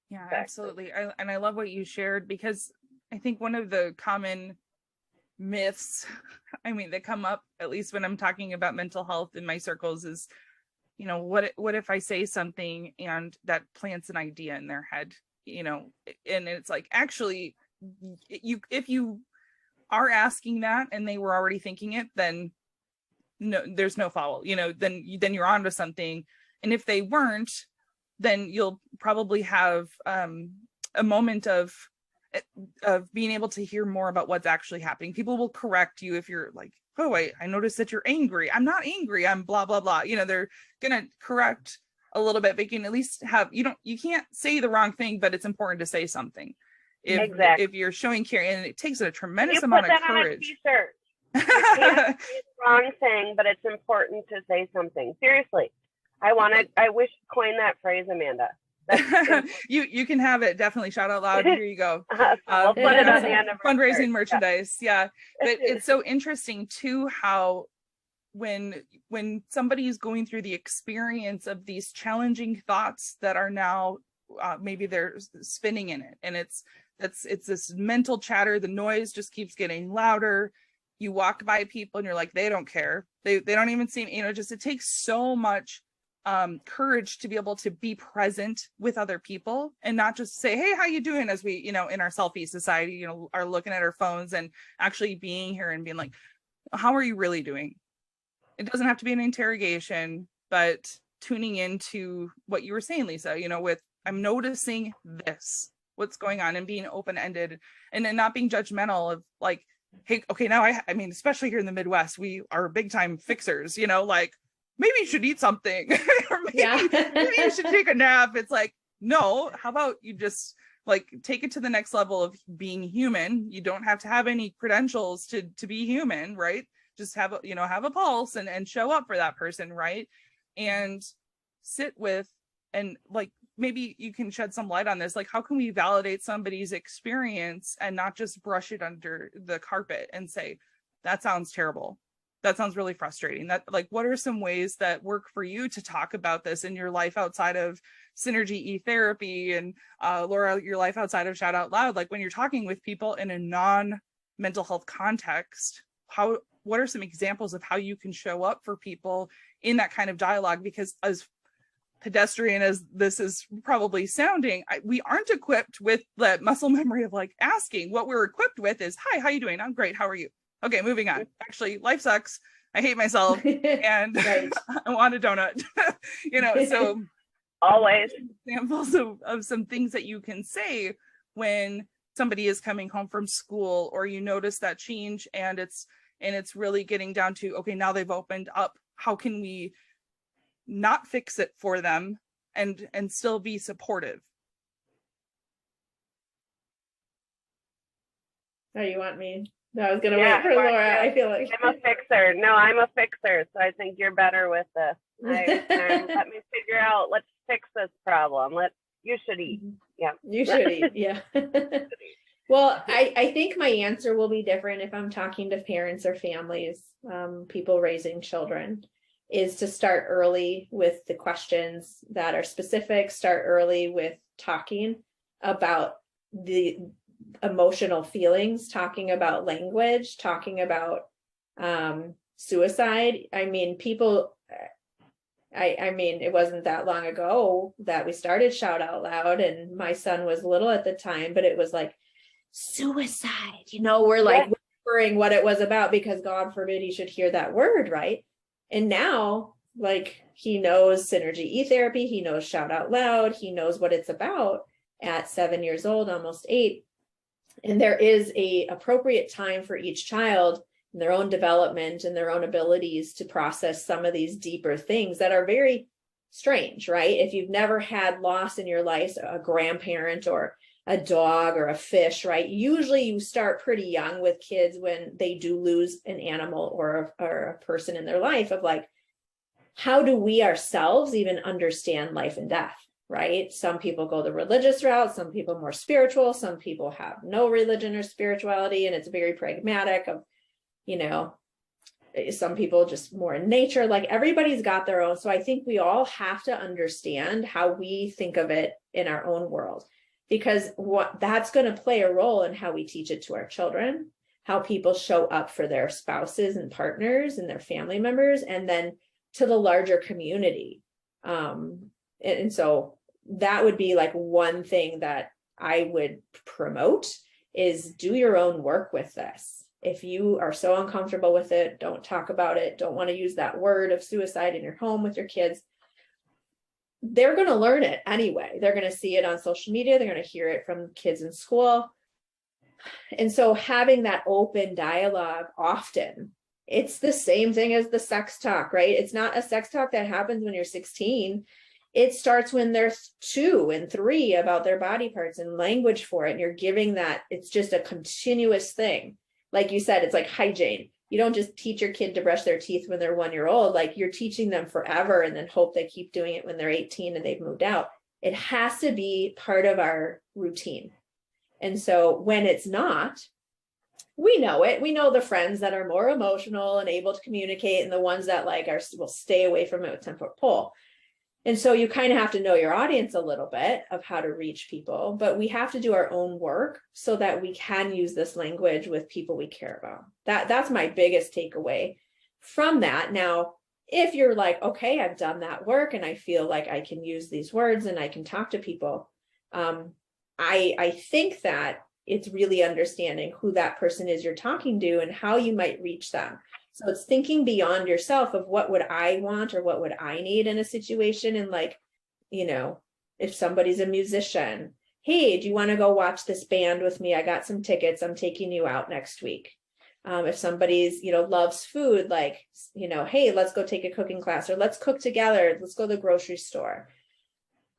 Yeah, absolutely. And I love what you shared, because I think one of the common myths, I mean, that come up, at least when I'm talking about mental health in my circles, is, you know, what if I say something and that plants an idea in their head, you know, and it's like, actually, if you are asking that and they were already thinking it, then no, there's no follow, you know, then you're onto something. And if they weren't, then you'll probably have a moment of being able to hear more about what's actually happening. People will correct you if you're like, oh, I noticed that you're angry. I'm not angry. I'm blah, blah, blah. You know, they're going to correct a little bit, but you can at least have, you can't say the wrong thing, but it's important to say something. If you're showing care, and it takes a tremendous amount of courage. You can't say the wrong thing, but it's important to say something. Seriously. I wish to coin that phrase, Amanda. You can have it. Definitely. Shout out loud. Here you go. We'll put it on the end of fundraising merchandise. Yeah. But it's so interesting too, how when somebody is going through the experience of these challenging thoughts that are now maybe they're spinning in it, and it's this mental chatter, the noise just keeps getting louder. You walk by people and you're like, they don't care. They don't even seem, just, it takes so much courage to be able to be present with other people and not just say, hey, how you doing, as we, in our selfie society, are looking at our phones, and actually being here and being like, how are you really doing? It doesn't have to be an interrogation, but tuning into what you were saying, Lisa, with, I'm noticing this, what's going on, and being open-ended, and then not being judgmental of like, hey, okay, now I mean, especially here in the Midwest, we are big time fixers, like, maybe you should eat something, or maybe you should take a nap. It's like, no, how about you just like take it to the next level of being human? You don't have to have any credentials to be human, right? Just have a pulse and show up for that person, right? And sit with, and like, maybe you can shed some light on this. Like, how can we validate somebody's experience and not just brush it under the carpet and say, that sounds terrible. That sounds really frustrating. That, like, what are some ways that work for you to talk about this in your life outside of Synergy e-therapy, and Laura, your life outside of Shout Out Loud? Like, when you're talking with people in a non-mental health context, what are some examples of how you can show up for people in that kind of dialogue? Because as pedestrian as this is probably sounding, we aren't equipped with the muscle memory of like asking. What we're equipped with is, hi, how you doing? I'm great. How are you? Okay, moving on. Actually, life sucks. I hate myself, and I want a donut. So always examples of some things that you can say when somebody is coming home from school, or you notice that change, and it's really getting down to, okay, now they've opened up. How can we not fix it for them and still be supportive? Oh, you want me? No, I was going to wait for Laura. I feel like I'm a fixer. No, I'm a fixer. So I think you're better with this. Let me figure out, let's fix this problem. You should eat. Yeah. You should eat. Yeah. Well, I think my answer will be different if I'm talking to parents or families, people raising children, is to start early with the questions that are specific, start early with talking about the emotional feelings, talking about language, talking about suicide. I mean, it wasn't that long ago that we started Shout Out Loud, and my son was little at the time, but it was like, suicide, we're like whispering what it was about, because God forbid he should hear that word, right? And now, like, he knows Synergy e-therapy, he knows Shout Out Loud, he knows what it's about at 7 years old, almost 8. And there is a appropriate time for each child in their own development and their own abilities to process some of these deeper things that are very strange, right? If you've never had loss in your life, a grandparent or a dog or a fish, right? Usually you start pretty young with kids when they do lose an animal or a person in their life, of like, how do we ourselves even understand life and death? right? Some people go the religious route, some people more spiritual, some people have no religion or spirituality, and it's very pragmatic of, you know, some people just more in nature. Like everybody's got their own. So I think we all have to understand how we think of it in our own world, because what that's going to play a role in how we teach it to our children, how people show up for their spouses and partners and their family members, and then to the larger community. And so that would be like one thing that I would promote is do your own work with this. If you are so uncomfortable with it, don't talk about it. Don't want to use that word of suicide in your home with your kids. They're going to learn it anyway. They're going to see it on social media. They're going to hear it from kids in school. And so having that open dialogue often, it's the same thing as the sex talk, right? It's not a sex talk that happens when you're 16. It starts when they're 2 and 3 about their body parts and language for it. And you're giving that, it's just a continuous thing. Like you said, it's like hygiene. You don't just teach your kid to brush their teeth when they're 1 year old, like you're teaching them forever and then hope they keep doing it when they're 18 and they've moved out. It has to be part of our routine. And so when it's not, we know it. We know the friends that are more emotional and able to communicate and the ones that like will stay away from it with 10-foot pole. And so you kind of have to know your audience a little bit of how to reach people, but we have to do our own work so that we can use this language with people we care about. That's my biggest takeaway from that. Now, if you're like, okay, I've done that work and I feel like I can use these words and I can talk to people, I think that it's really understanding who that person is you're talking to and how you might reach them. So it's thinking beyond yourself of what would I want or what would I need in a situation. And like, you know, if somebody's a musician, hey, do you want to go watch this band with me? I got some tickets. I'm taking you out next week. If somebody's, you know, loves food, like, you know, hey, let's go take a cooking class or let's cook together. Let's go to the grocery store.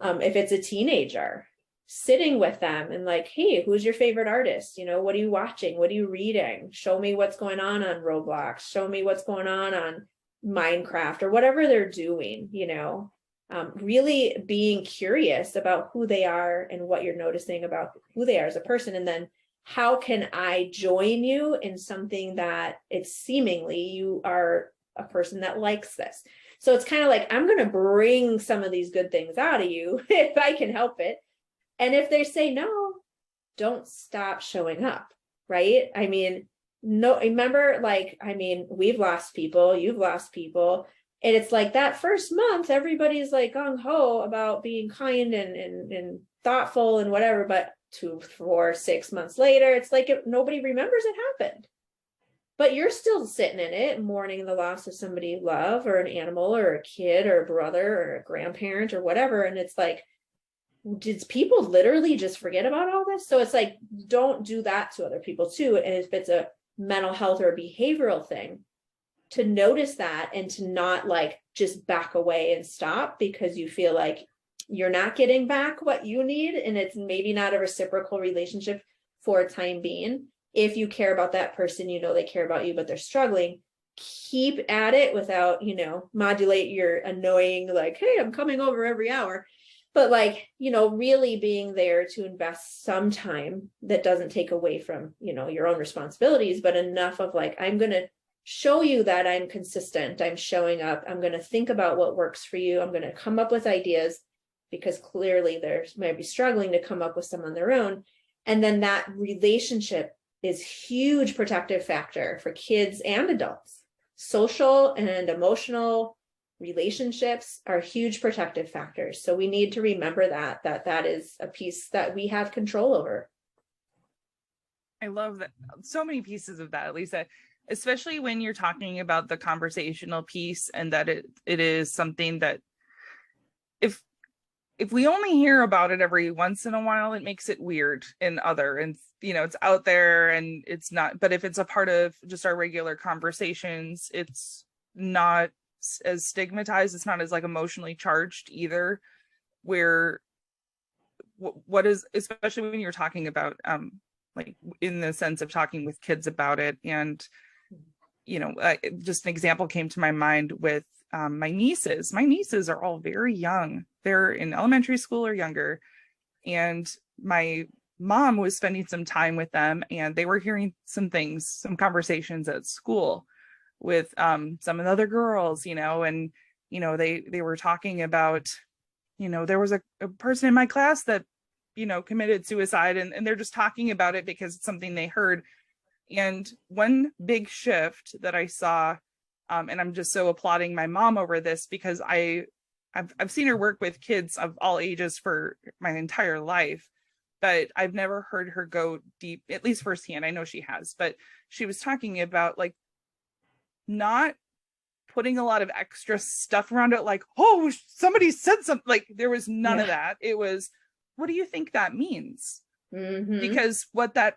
If it's a teenager, sitting with them and like, hey, who's your favorite artist? You know, what are you watching? What are you reading? Show me what's going on Roblox. Show me what's going on Minecraft or whatever they're doing, you know, really being curious about who they are and what you're noticing about who they are as a person. And then how can I join you in something that it's seemingly you are a person that likes this. So it's kind of like, I'm going to bring some of these good things out of you if I can help it. And if they say no, don't stop showing up, right? I mean, no, remember, like, I mean, we've lost people, you've lost people. And it's like that first month, everybody's like gung-ho about being kind and thoughtful and whatever. But 2, 4, 6 months later, it's like nobody remembers it happened. But you're still sitting in it, mourning the loss of somebody you love or an animal or a kid or a brother or a grandparent or whatever. And it's like, did people literally just forget about all this? So it's like, don't do that to other people too. And if it's a mental health or a behavioral thing, to notice that and to not like just back away and stop because you feel like you're not getting back what you need. And it's maybe not a reciprocal relationship for a time being. If you care about that person, you know, they care about you, but they're struggling. Keep at it without, you know, modulate your annoying, like, hey, I'm coming over every hour. But like, you know, really being there to invest some time that doesn't take away from, you know, your own responsibilities, but enough of like, I'm going to show you that I'm consistent. I'm showing up. I'm going to think about what works for you. I'm going to come up with ideas because clearly they might be struggling to come up with some on their own. And then that relationship is huge protective factor for kids and adults. Social and emotional relationships are huge protective factors. So we need to remember that is a piece that we have control over. I love that. So many pieces of that, Lisa, especially when you're talking about the conversational piece and that it is something that if we only hear about it every once in a while, it makes it weird and you know, it's out there and it's not, but if it's a part of just our regular conversations, it's not as stigmatized. It's not as like emotionally charged either, where what is, especially when you're talking about like in the sense of talking with kids about it. And just an example came to my mind with my nieces. My nieces are all very young. They're in elementary school or younger. And my mom was spending some time with them, and they were hearing some conversations at school with some of the other girls, and, they were talking about, there was a person in my class that, committed suicide, and they're just talking about it because it's something they heard. And one big shift that I saw, and I'm just so applauding my mom over this, because I've seen her work with kids of all ages for my entire life, but I've never heard her go deep, at least firsthand. I know she has, but she was talking about like not putting a lot of extra stuff around it, like, oh, somebody said something. Like, there was none of that. It was, what do you think that means? Mm-hmm. Because what that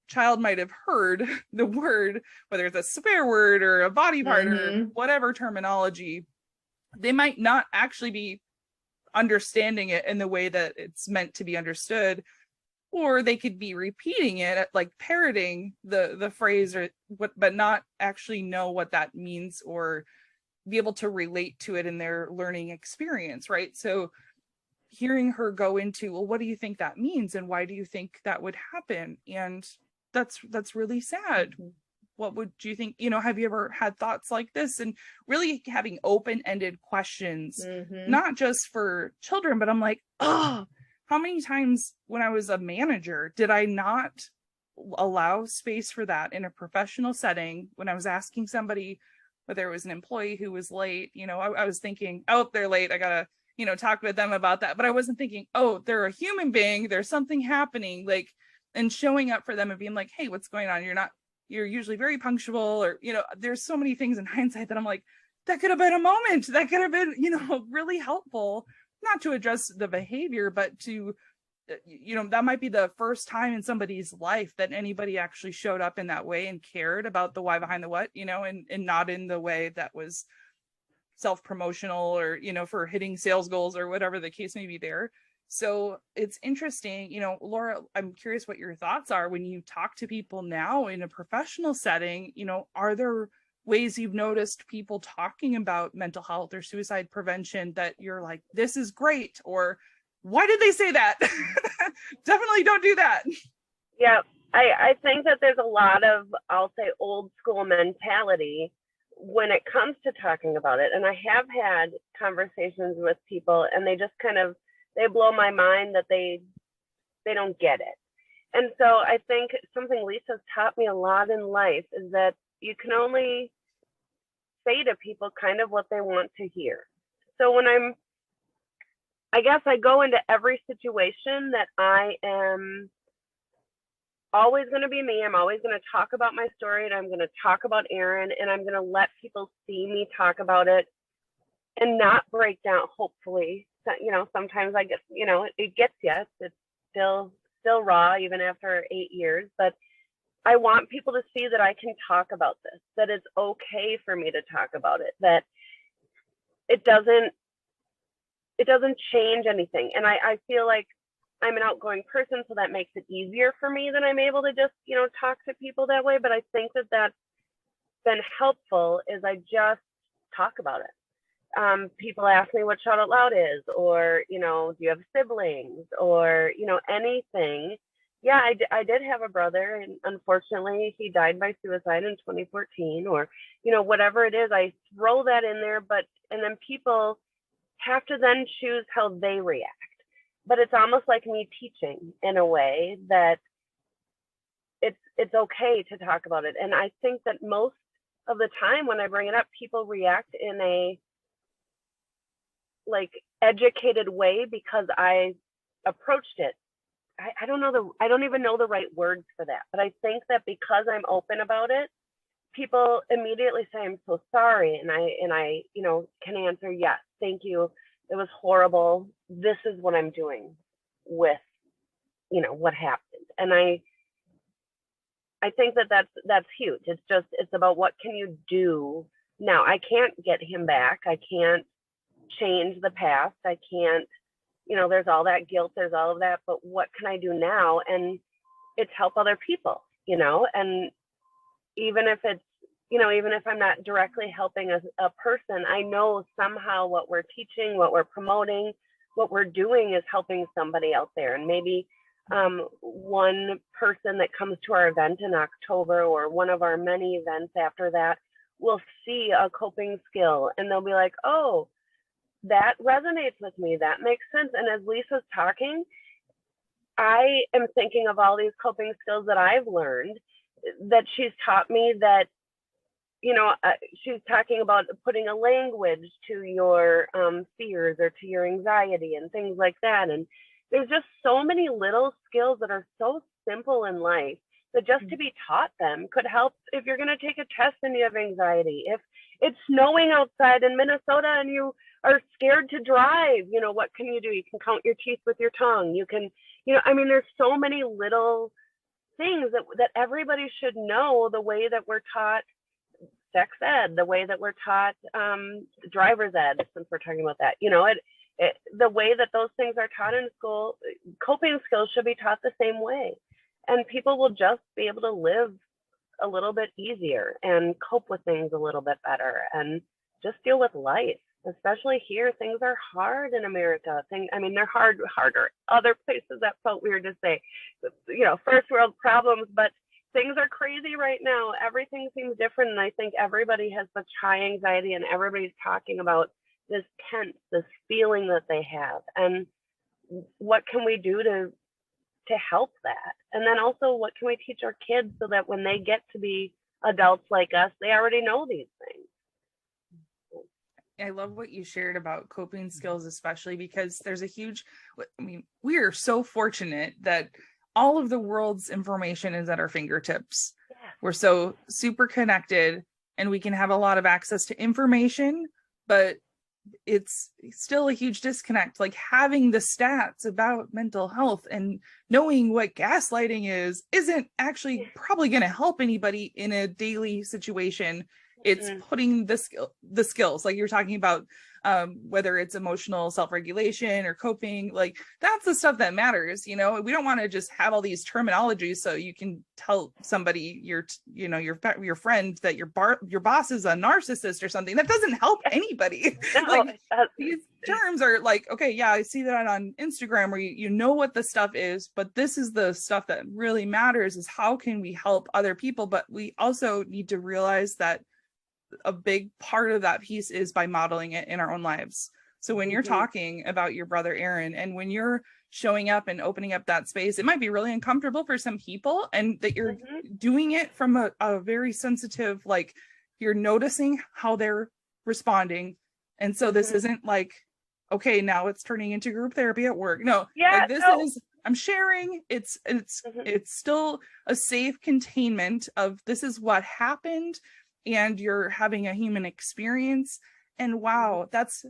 child might have heard, the word, whether it's a swear word or a body part or whatever terminology, they might not actually be understanding it in the way that it's meant to be understood, or they could be repeating it, like parroting the phrase, or what, but not actually know what that means or be able to relate to it in their learning experience, right? So hearing her go into, well, what do you think that means, and why do you think that would happen? And that's really sad. What would you think? Have you ever had thoughts like this? And really having open-ended questions, not just for children, but I'm like, oh, how many times when I was a manager did I not allow space for that in a professional setting? When I was asking somebody, whether it was an employee who was late, I was thinking, oh, they're late, I gotta, talk with them about that. But I wasn't thinking, oh, they're a human being, there's something happening, like, and showing up for them and being like, hey, what's going on? You're usually very punctual, or, there's so many things in hindsight that I'm like, that could have been a moment that could have been, really helpful, not to address the behavior, but to, that might be the first time in somebody's life that anybody actually showed up in that way and cared about the why behind the what, and not in the way that was self-promotional or, for hitting sales goals or whatever the case may be there. So it's interesting, Laura, I'm curious what your thoughts are when you talk to people now in a professional setting. Are there ways you've noticed people talking about mental health or suicide prevention that you're like, this is great, or why did they say that? Definitely don't do that. Yeah, I think that there's a lot of, I'll say, old school mentality when it comes to talking about it. And I have had conversations with people, and they just they blow my mind that they don't get it. And so I think something Lisa's taught me a lot in life is that you can only say to people kind of what they want to hear. So when I guess I go into every situation that I am always going to be me. I'm always going to talk about my story, and I'm going to talk about Erin, and I'm going to let people see me talk about it and not break down, hopefully. Sometimes I get, it gets you. It's still raw even after 8 years, but I want people to see that I can talk about this, that it's okay for me to talk about it, that it doesn't change anything. And I feel like I'm an outgoing person, so that makes it easier for me that I'm able to just, talk to people that way. But I think that that's been helpful is I just talk about it. People ask me what Shout Out Loud is, or, do you have siblings, or, anything. Yeah, I did have a brother, and unfortunately he died by suicide in 2014, or, whatever it is, I throw that in there, and then people have to then choose how they react. But it's almost like me teaching in a way that it's okay to talk about it. And I think that most of the time when I bring it up, people react in a educated way because I approached it. I don't even know the right words for that, but I think that because I'm open about it, people immediately say, I'm so sorry. And I can answer, yes, thank you. It was horrible. This is what I'm doing with, what happened. And I think that that's huge. It's about what can you do now. I can't get him back. I can't change the past. I can't, there's all that guilt, there's all of that, but what can I do now? And it's help other people, and even if it's even if I'm not directly helping a person, I know somehow what we're teaching, what we're promoting, what we're doing is helping somebody out there. And maybe one person that comes to our event in October, or one of our many events after that, will see a coping skill and they'll be like, oh, that resonates with me. That makes sense. And as Lisa's talking, I am thinking of all these coping skills that I've learned that she's taught me, that she's talking about putting a language to your fears or to your anxiety and things like that. And there's just so many little skills that are so simple in life that just to be taught them could help. If you're going to take a test and you have anxiety, if it's snowing outside in Minnesota and you are scared to drive, what can you do? You can count your teeth with your tongue. You can, there's so many little things that everybody should know, the way that we're taught sex ed, the way that we're taught driver's ed, since we're talking about that, the way that those things are taught in school. Coping skills should be taught the same way, and people will just be able to live a little bit easier and cope with things a little bit better and just deal with life. Especially here, things are hard in America. They're harder other places. That felt weird to say, first world problems, but things are crazy right now. Everything seems different. And I think everybody has such high anxiety, and everybody's talking about this tense, this feeling that they have. And what can we do to help that? And then also, what can we teach our kids so that when they get to be adults like us, they already know these things? I love what you shared about coping skills, especially because there's we are so fortunate that all of the world's information is at our fingertips. Yeah. We're so super connected and we can have a lot of access to information, but it's still a huge disconnect. Like having the stats about mental health and knowing what gaslighting isn't actually probably going to help anybody in a daily situation. It's putting the skills, like you're talking about, whether it's emotional self-regulation or coping, like that's the stuff that matters. We don't want to just have all these terminologies so you can tell somebody your friend that your boss is a narcissist or something. That doesn't help anybody. No, these terms are like, okay, yeah, I see that on Instagram where you know what the stuff is, but this is the stuff that really matters, is how can we help other people? But we also need to realize that a big part of that piece is by modeling it in our own lives. So when you're talking about your brother Aaron, and when you're showing up and opening up that space, it might be really uncomfortable for some people, and that you're doing it from a very sensitive, like you're noticing how they're responding. And so this isn't like, okay, now it's turning into group therapy at work. No, I'm sharing. It's still a safe containment of this is what happened, and you're having a human experience. And wow, that's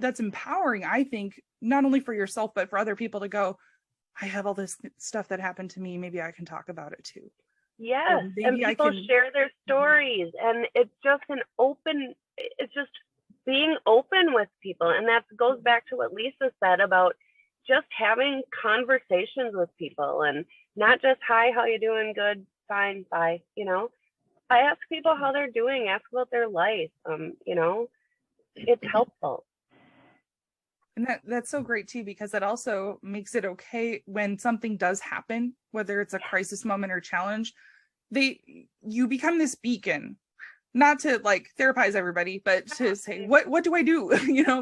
empowering, I think, not only for yourself, but for other people to go, I have all this stuff that happened to me. Maybe I can talk about it too. Yes. And people share their stories, and it's just being open with people. And that goes back to what Lisa said about just having conversations with people, and not just, hi, how you doing? Good, fine, bye. I ask people how they're doing, ask about their life. It's helpful. And that's so great too, because it also makes it okay when something does happen, whether it's a crisis moment or challenge, you become this beacon, not to like therapize everybody, but to say, what do I do?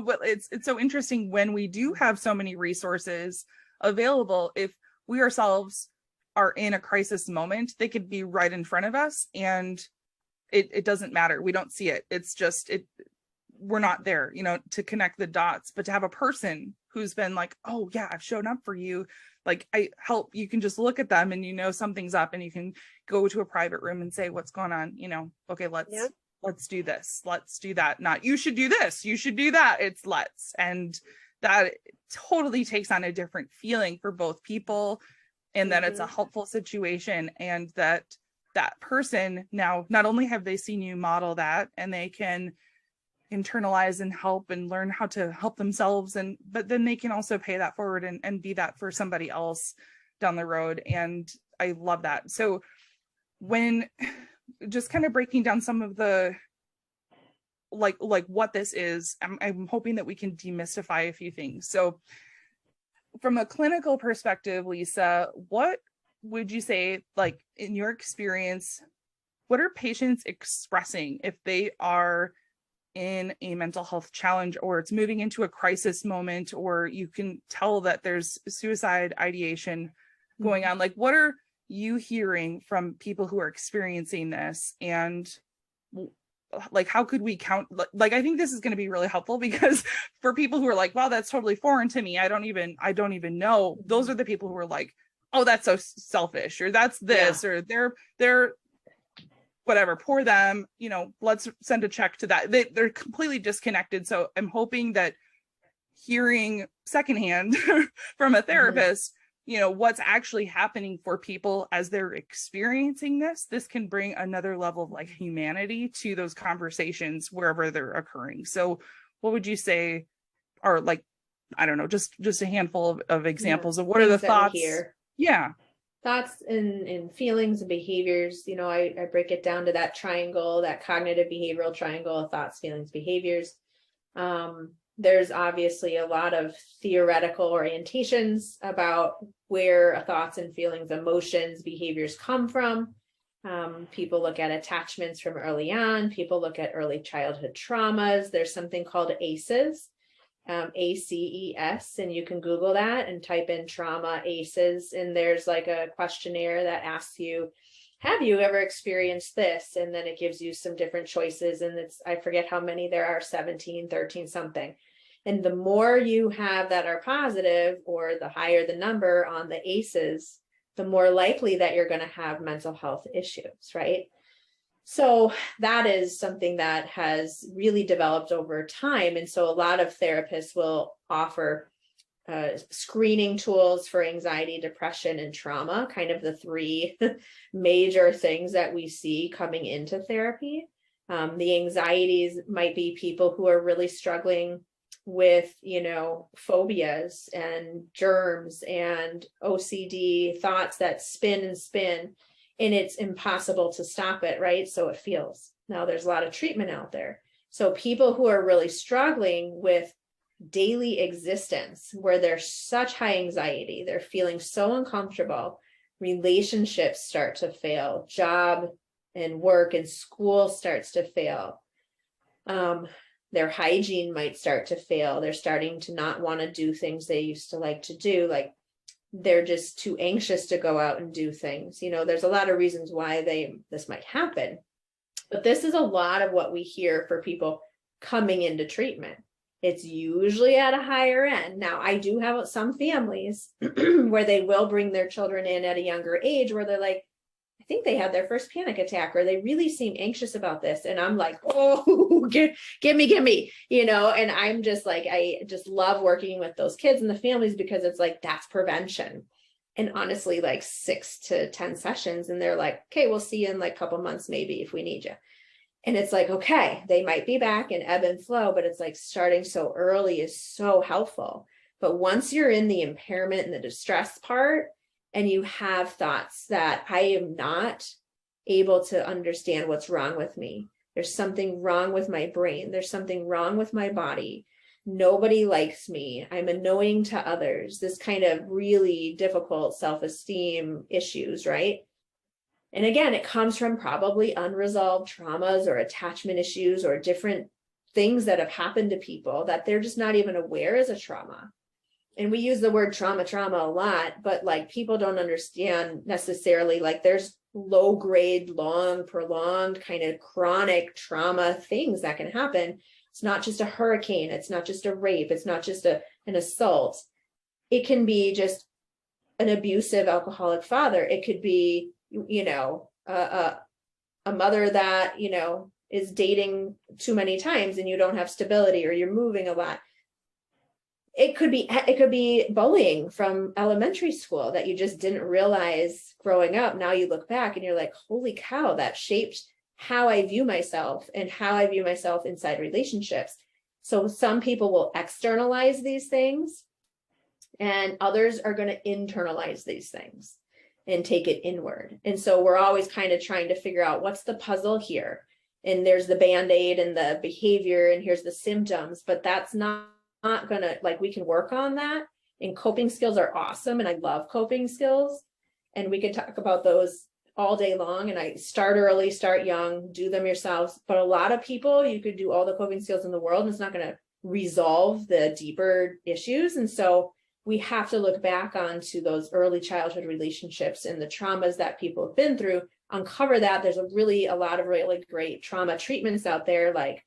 But it's so interesting when we do have so many resources available. If we ourselves are in a crisis moment, they could be right in front of us, and it doesn't matter. We don't see it. It's just, we're not there, to connect the dots. But to have a person who's been like, oh yeah, I've shown up for you, like I help, you can just look at them and something's up, and you can go to a private room and say, what's going on? Okay, let's do this, let's do that. Not you should do this, you should do that. It's let's. And that totally takes on a different feeling for both people, and that it's a helpful situation, and that person now, not only have they seen you model that, and they can internalize and help and learn how to help themselves, but then they can also pay that forward and be that for somebody else down the road. And I love that. So when just kind of breaking down some of the like what this is. I'm hoping that we can demystify a few things. So from a clinical perspective, Lisa, what would you say, like in your experience, what are patients expressing if they are in a mental health challenge, or it's moving into a crisis moment, or you can tell that there's suicide ideation going on? Like, what are you hearing from people who are experiencing this? And like, how could we count? Like, I think this is going to be really helpful, because for people who are like, wow, that's totally foreign to me, I don't even know, those are the people who are like, oh, that's so selfish, or that's this, or they're whatever, poor them, you know, let's send a check to that. They're completely disconnected. So I'm hoping that hearing secondhand from a therapist, you know, what's actually happening for people as they're experiencing this can bring another level of like humanity to those conversations wherever they're occurring. So what would you say are, like, I don't know, just a handful of examples of what are the thoughts? Yeah. Thoughts and feelings and behaviors. You know, I break it down to that triangle, that cognitive behavioral triangle of thoughts, feelings, behaviors. There's obviously a lot of theoretical orientations about where thoughts and feelings, emotions, behaviors come from. People look at attachments from early on. People look at early childhood traumas. There's something called ACEs. ACES, and you can Google that and type in trauma ACEs, and there's like a questionnaire that asks you, have you ever experienced this? And then it gives you some different choices, and it's, I forget how many there are, 17, 13 something. And the more you have that are positive, or the higher the number on the ACEs, the more likely that you're going to have mental health issues, right? So that is something that has really developed over time. And so a lot of therapists will offer screening tools for anxiety, depression, and trauma, kind of the three major things that we see coming into therapy. The anxieties might be people who are really struggling with, you know, phobias and germs and OCD thoughts that spin and spin, and it's impossible to stop it, right? So it feels. Now there's a lot of treatment out there. So people who are really struggling with daily existence, where there's such high anxiety, they're feeling so uncomfortable, relationships start to fail, job and work and school starts to fail. Their hygiene might start to fail. They're starting to not want to do things they used to like to do. Like, they're just too anxious to go out and do things. You know, there's a lot of reasons why this might happen, but this is a lot of what we hear for people coming into treatment. It's usually at a higher end. Now, I do have some families where they will bring their children in at a younger age, where they're like, I think they had their first panic attack, or they really seem anxious about this. And I'm like, oh, give me, you know, and I'm just like, I just love working with those kids and the families, because it's like, that's prevention. And honestly, like 6 to 10 sessions, and they're like, okay, we'll see you in like a couple months, maybe, if we need you. And it's like, okay, they might be back and ebb and flow, but it's like starting so early is so helpful. But once you're in the impairment and the distress part, and you have thoughts that I am not able to understand what's wrong with me, there's something wrong with my brain, there's something wrong with my body, nobody likes me, I'm annoying to others, this kind of really difficult self-esteem issues, right? And again, it comes from probably unresolved traumas or attachment issues or different things that have happened to people that they're just not even aware is a trauma. And we use the word trauma a lot, but like, people don't understand necessarily, like, there's low grade, long, prolonged kind of chronic trauma things that can happen. It's not just a hurricane. It's not just a rape. It's not just an assault. It can be just an abusive alcoholic father. It could be, you know, a mother that, you know, is dating too many times and you don't have stability, or you're moving a lot. It could be bullying from elementary school that you just didn't realize growing up. Now you look back and you're like, holy cow, that shaped how I view myself and how I view myself inside relationships. So some people will externalize these things, and others are going to internalize these things. and take it inward. And so we're always kind of trying to figure out what's the puzzle here. And there's the Band-Aid and the behavior, and here's the symptoms, but that's not gonna, like, we can work on that. And coping skills are awesome. And I love coping skills. And we could talk about those all day long. And I start early, start young, do them yourselves. But a lot of people, you could do all the coping skills in the world, and it's not going to resolve the deeper issues. And so we have to look back onto those early childhood relationships and the traumas that people have been through, uncover that. There's a lot of really great trauma treatments out there, like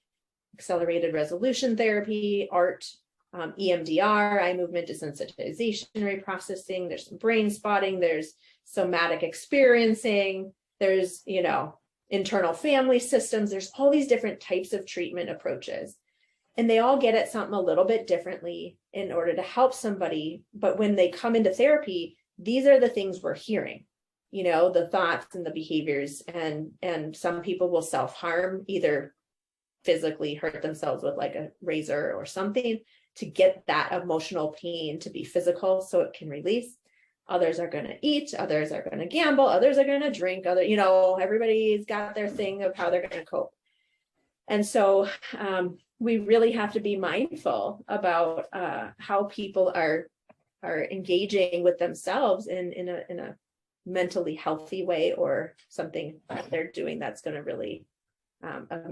accelerated resolution therapy, art, EMDR, eye movement desensitization reprocessing. There's some brain spotting. There's somatic experiencing. There's, internal family systems. There's all these different types of treatment approaches. And they all get at something a little bit differently in order to help somebody. But when they come into therapy, these are the things we're hearing, the thoughts and the behaviors. And some people will self-harm, either physically hurt themselves with like a razor or something to get that emotional pain to be physical so it can release. Others are going to eat, others are going to gamble, others are going to drink, everybody's got their thing of how they're going to cope. And so we really have to be mindful about how people are engaging with themselves in a mentally healthy way, or something that they're doing that's going to really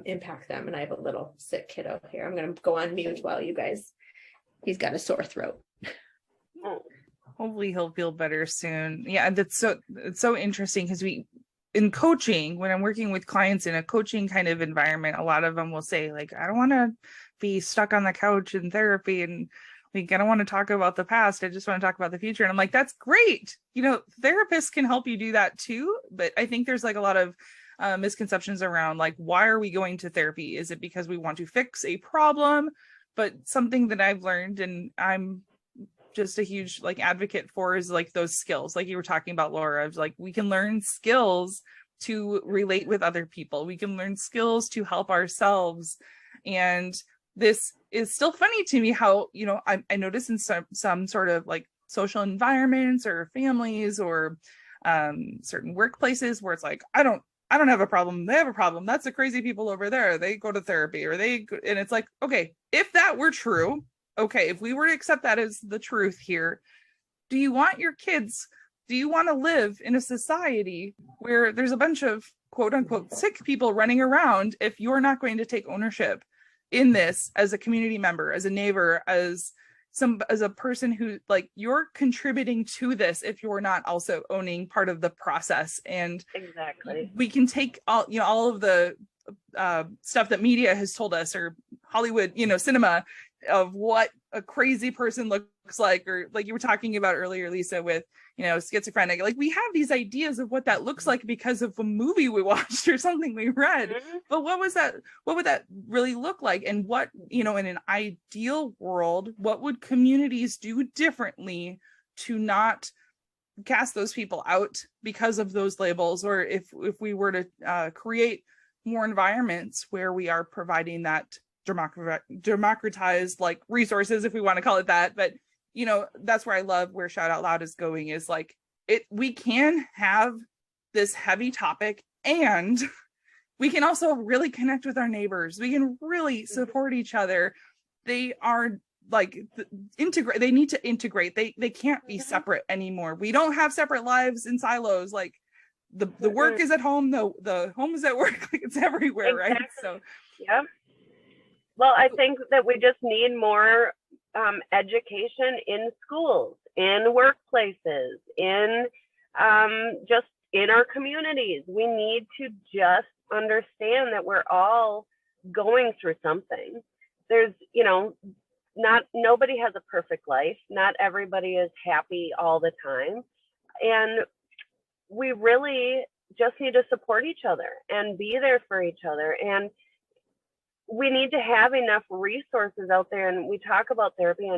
impact them. And I have a little sick kiddo here. I'm going to go on mute while he's got a sore throat. Hopefully he'll feel better soon. Yeah, it's so interesting, because in coaching, when I'm working with clients in a coaching kind of environment, a lot of them will say, like, I don't want to be stuck on the couch in therapy, and like, I don't want to talk about the past. I just want to talk about the future. And I'm like, that's great. Therapists can help you do that too. But I think there's like a lot of misconceptions around, like, why are we going to therapy? Is it because we want to fix a problem? But something that I've learned, and I'm just a huge advocate for, is like those skills, like you were talking about, Laura, of like, we can learn skills to relate with other people. We can learn skills to help ourselves. And this is still funny to me how, I notice in some sort of like social environments or families or certain workplaces where it's like, I don't have a problem. They have a problem. That's the crazy people over there. They go to therapy, and it's like, okay, if that were true, okay, if we were to accept that as the truth here, do you want to live in a society where there's a bunch of quote unquote sick people running around if you're not going to take ownership in this as a community member, as a neighbor, as a person who, like, you're contributing to this if you're not also owning part of the process? And exactly, we can take all of the stuff that media has told us, or Hollywood, cinema, of what a crazy person looks like, or like you were talking about earlier, Lisa, with schizophrenic. Like, we have these ideas of what that looks like because of a movie we watched or something we read. Mm-hmm. But what would that really look like? And what, in an ideal world, what would communities do differently to not cast those people out because of those labels? Or if we were to create more environments where we are providing that democratized like resources, if we want to call it that. But that's where I love where Shout Out Loud is going, is like, we can have this heavy topic, and we can also really connect with our neighbors. We can really support each other. They are like integrate. They need to integrate. They can't be separate anymore. We don't have separate lives in silos. Like, the work is at home, the home is at work. Like, it's everywhere, exactly. Right? So yeah. Well, I think that we just need more education in schools, in workplaces, in just in our communities. We need to just understand that we're all going through something. There's, nobody has a perfect life. Not everybody is happy all the time. And we really just need to support each other and be there for each other. And we need to have enough resources out there. And we talk about therapy,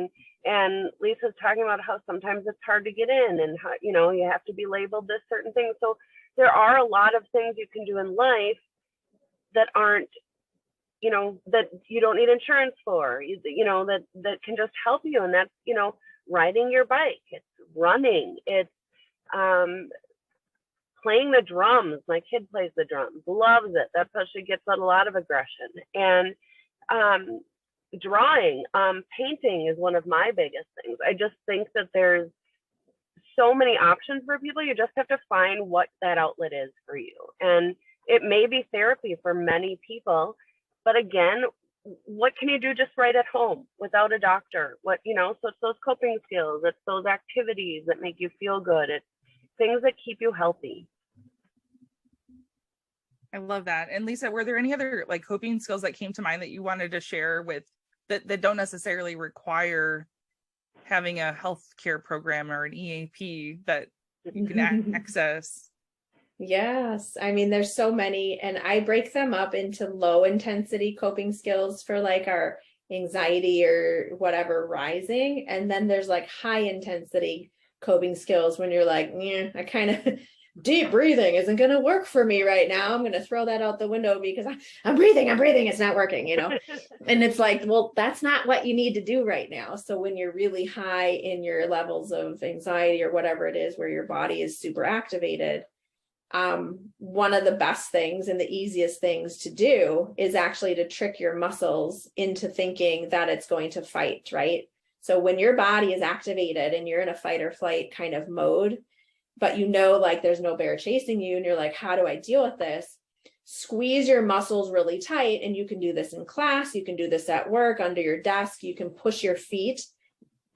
and Lisa's talking about how sometimes it's hard to get in, and how, you have to be labeled this certain thing. So there are a lot of things you can do in life that aren't, that you don't need insurance for, that can just help you. And that's, riding your bike, it's running, it's playing the drums. My kid plays the drums, loves it. That's how she gets out a lot of aggression. And drawing, painting is one of my biggest things. I just think that there's so many options for people. You just have to find what that outlet is for you. And it may be therapy for many people, but again, what can you do just right at home without a doctor? So it's those coping skills, it's those activities that make you feel good, it's things that keep you healthy. I love that. And Lisa, were there any other like coping skills that came to mind that you wanted to share with that don't necessarily require having a healthcare program or an EAP that you can access? Yes. I mean, there's so many, and I break them up into low intensity coping skills for like our anxiety or whatever rising. And then there's like high intensity coping skills when you're like, I kind of deep breathing isn't going to work for me right now. I'm going to throw that out the window because I'm breathing. It's not working, And it's like, well, that's not what you need to do right now. So when you're really high in your levels of anxiety or whatever it is, where your body is super activated, one of the best things and the easiest things to do is actually to trick your muscles into thinking that it's going to fight, right? So when your body is activated and you're in a fight or flight kind of mode, but like there's no bear chasing you and you're like, how do I deal with this? Squeeze your muscles really tight. And you can do this in class. You can do this at work, under your desk. You can push your feet.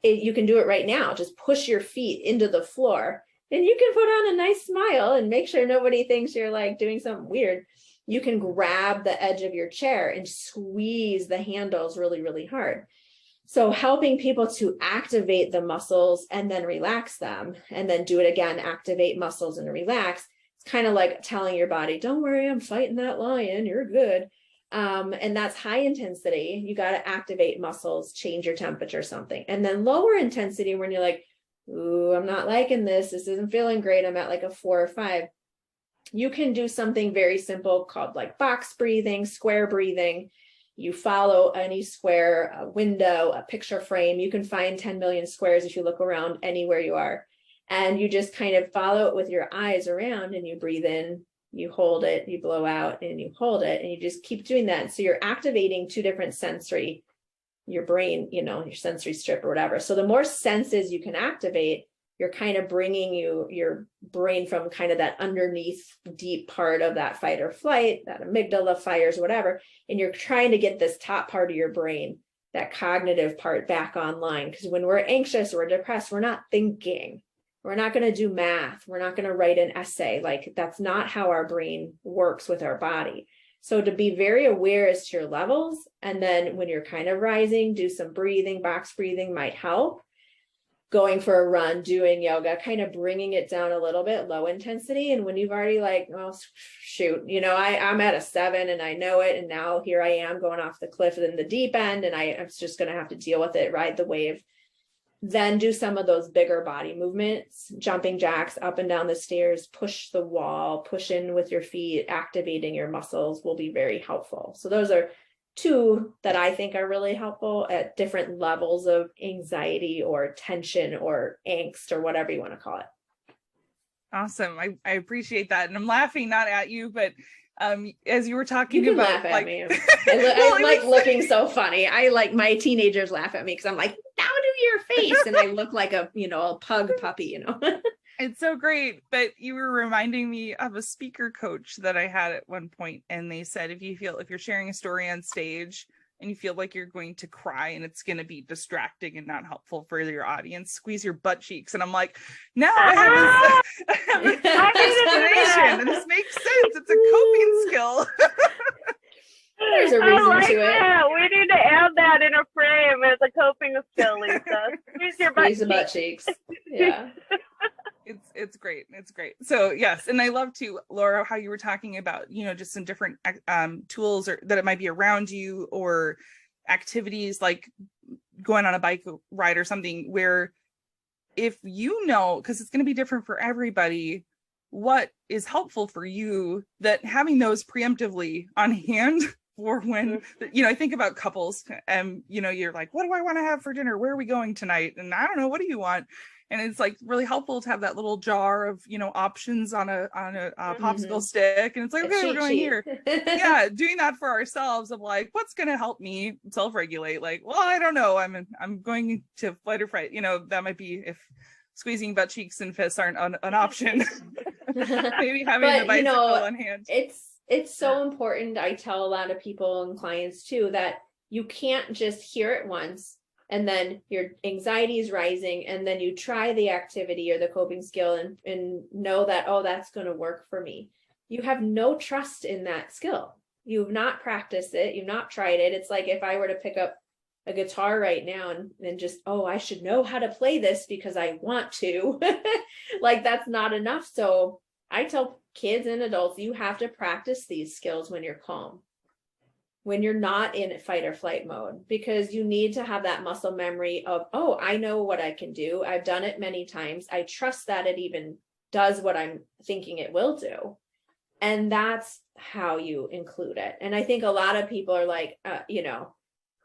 You can do it right now. Just push your feet into the floor. And you can put on a nice smile and make sure nobody thinks you're like doing something weird. You can grab the edge of your chair and squeeze the handles really, really hard. So helping people to activate the muscles and then relax them, and then do it again, activate muscles and relax. It's kind of like telling your body, don't worry, I'm fighting that lion, you're good. And that's high intensity. You got to activate muscles, change your temperature, something. And then lower intensity, when you're like, ooh, I'm not liking this. This isn't feeling great. I'm at like a 4 or 5. You can do something very simple called like box breathing, square breathing. You follow any square, a window, a picture frame. You can find 10 million squares if you look around anywhere you are. And you just kind of follow it with your eyes around, and you breathe in, you hold it, you blow out, and you hold it. And you just keep doing that. So you're activating 2 different sensory, your brain, your sensory strip or whatever. So the more senses you can activate, you're kind of bringing your brain from kind of that underneath deep part of that fight or flight, that amygdala fires, whatever. And you're trying to get this top part of your brain, that cognitive part, back online. Because when we're anxious or depressed, we're not thinking. We're not going to do math. We're not going to write an essay. Like, that's not how our brain works with our body. So to be very aware as to your levels. And then when you're kind of rising, do some breathing. Box breathing might help. Going for a run, doing yoga, kind of bringing it down a little bit, low intensity. And when you've already like, well, shoot, I'm at a 7 and I know it. And now here I am going off the cliff in the deep end, and I'm just going to have to deal with it, ride the wave. Then do some of those bigger body movements, jumping jacks up and down the stairs, push the wall, push in with your feet, activating your muscles will be very helpful. So those are 2 that I think are really helpful at different levels of anxiety or tension or angst or whatever you want to call it. Awesome. I appreciate that. And I'm laughing not at you, but as you were talking you can about laugh at me. I like looking so funny. I like my teenagers laugh at me because I'm like, now do your face. And I look like a pug puppy, It's so great. But you were reminding me of a speaker coach that I had at one point, and they said if you're sharing a story on stage and you feel like you're going to cry and it's going to be distracting and not helpful for your audience, squeeze your butt cheeks. And I'm like, now I have this explanation, and this makes sense. It's a coping skill. There's a reason to that. We need to add that in a frame as a coping skill, Lisa. Squeeze your butt cheeks. Yeah. It's great. It's great. So yes. And I love too, Laura, how you were talking about, just some different tools or that it might be around you, or activities like going on a bike ride or something, where if because it's going to be different for everybody, what is helpful for you, that having those preemptively on hand for when, I think about couples and, you're like, what do I want to have for dinner? Where are we going tonight? And I don't know, what do you want? And it's like really helpful to have that little jar of, options on a popsicle stick. And it's like, okay, we're going here. Yeah, doing that for ourselves of like, what's going to help me self-regulate? Like, well, I don't know. I'm going to flight or fright. That might be if squeezing butt cheeks and fists aren't an option. Maybe having the bicycle on hand. It's so important. I tell a lot of people and clients too that you can't just hear it once and then your anxiety is rising and then you try the activity or the coping skill and know that, oh, that's going to work for me. You have no trust in that skill. You've not practiced it. You've not tried it. It's like if I were to pick up a guitar right now and just, oh, I should know how to play this because I want to. Like that's not enough. So I tell kids and adults, you have to practice these skills when you're calm, when you're not in fight or flight mode, because you need to have that muscle memory of, oh, I know what I can do. I've done it many times. I trust that it even does what I'm thinking it will do. And that's how you include it. And I think a lot of people are like,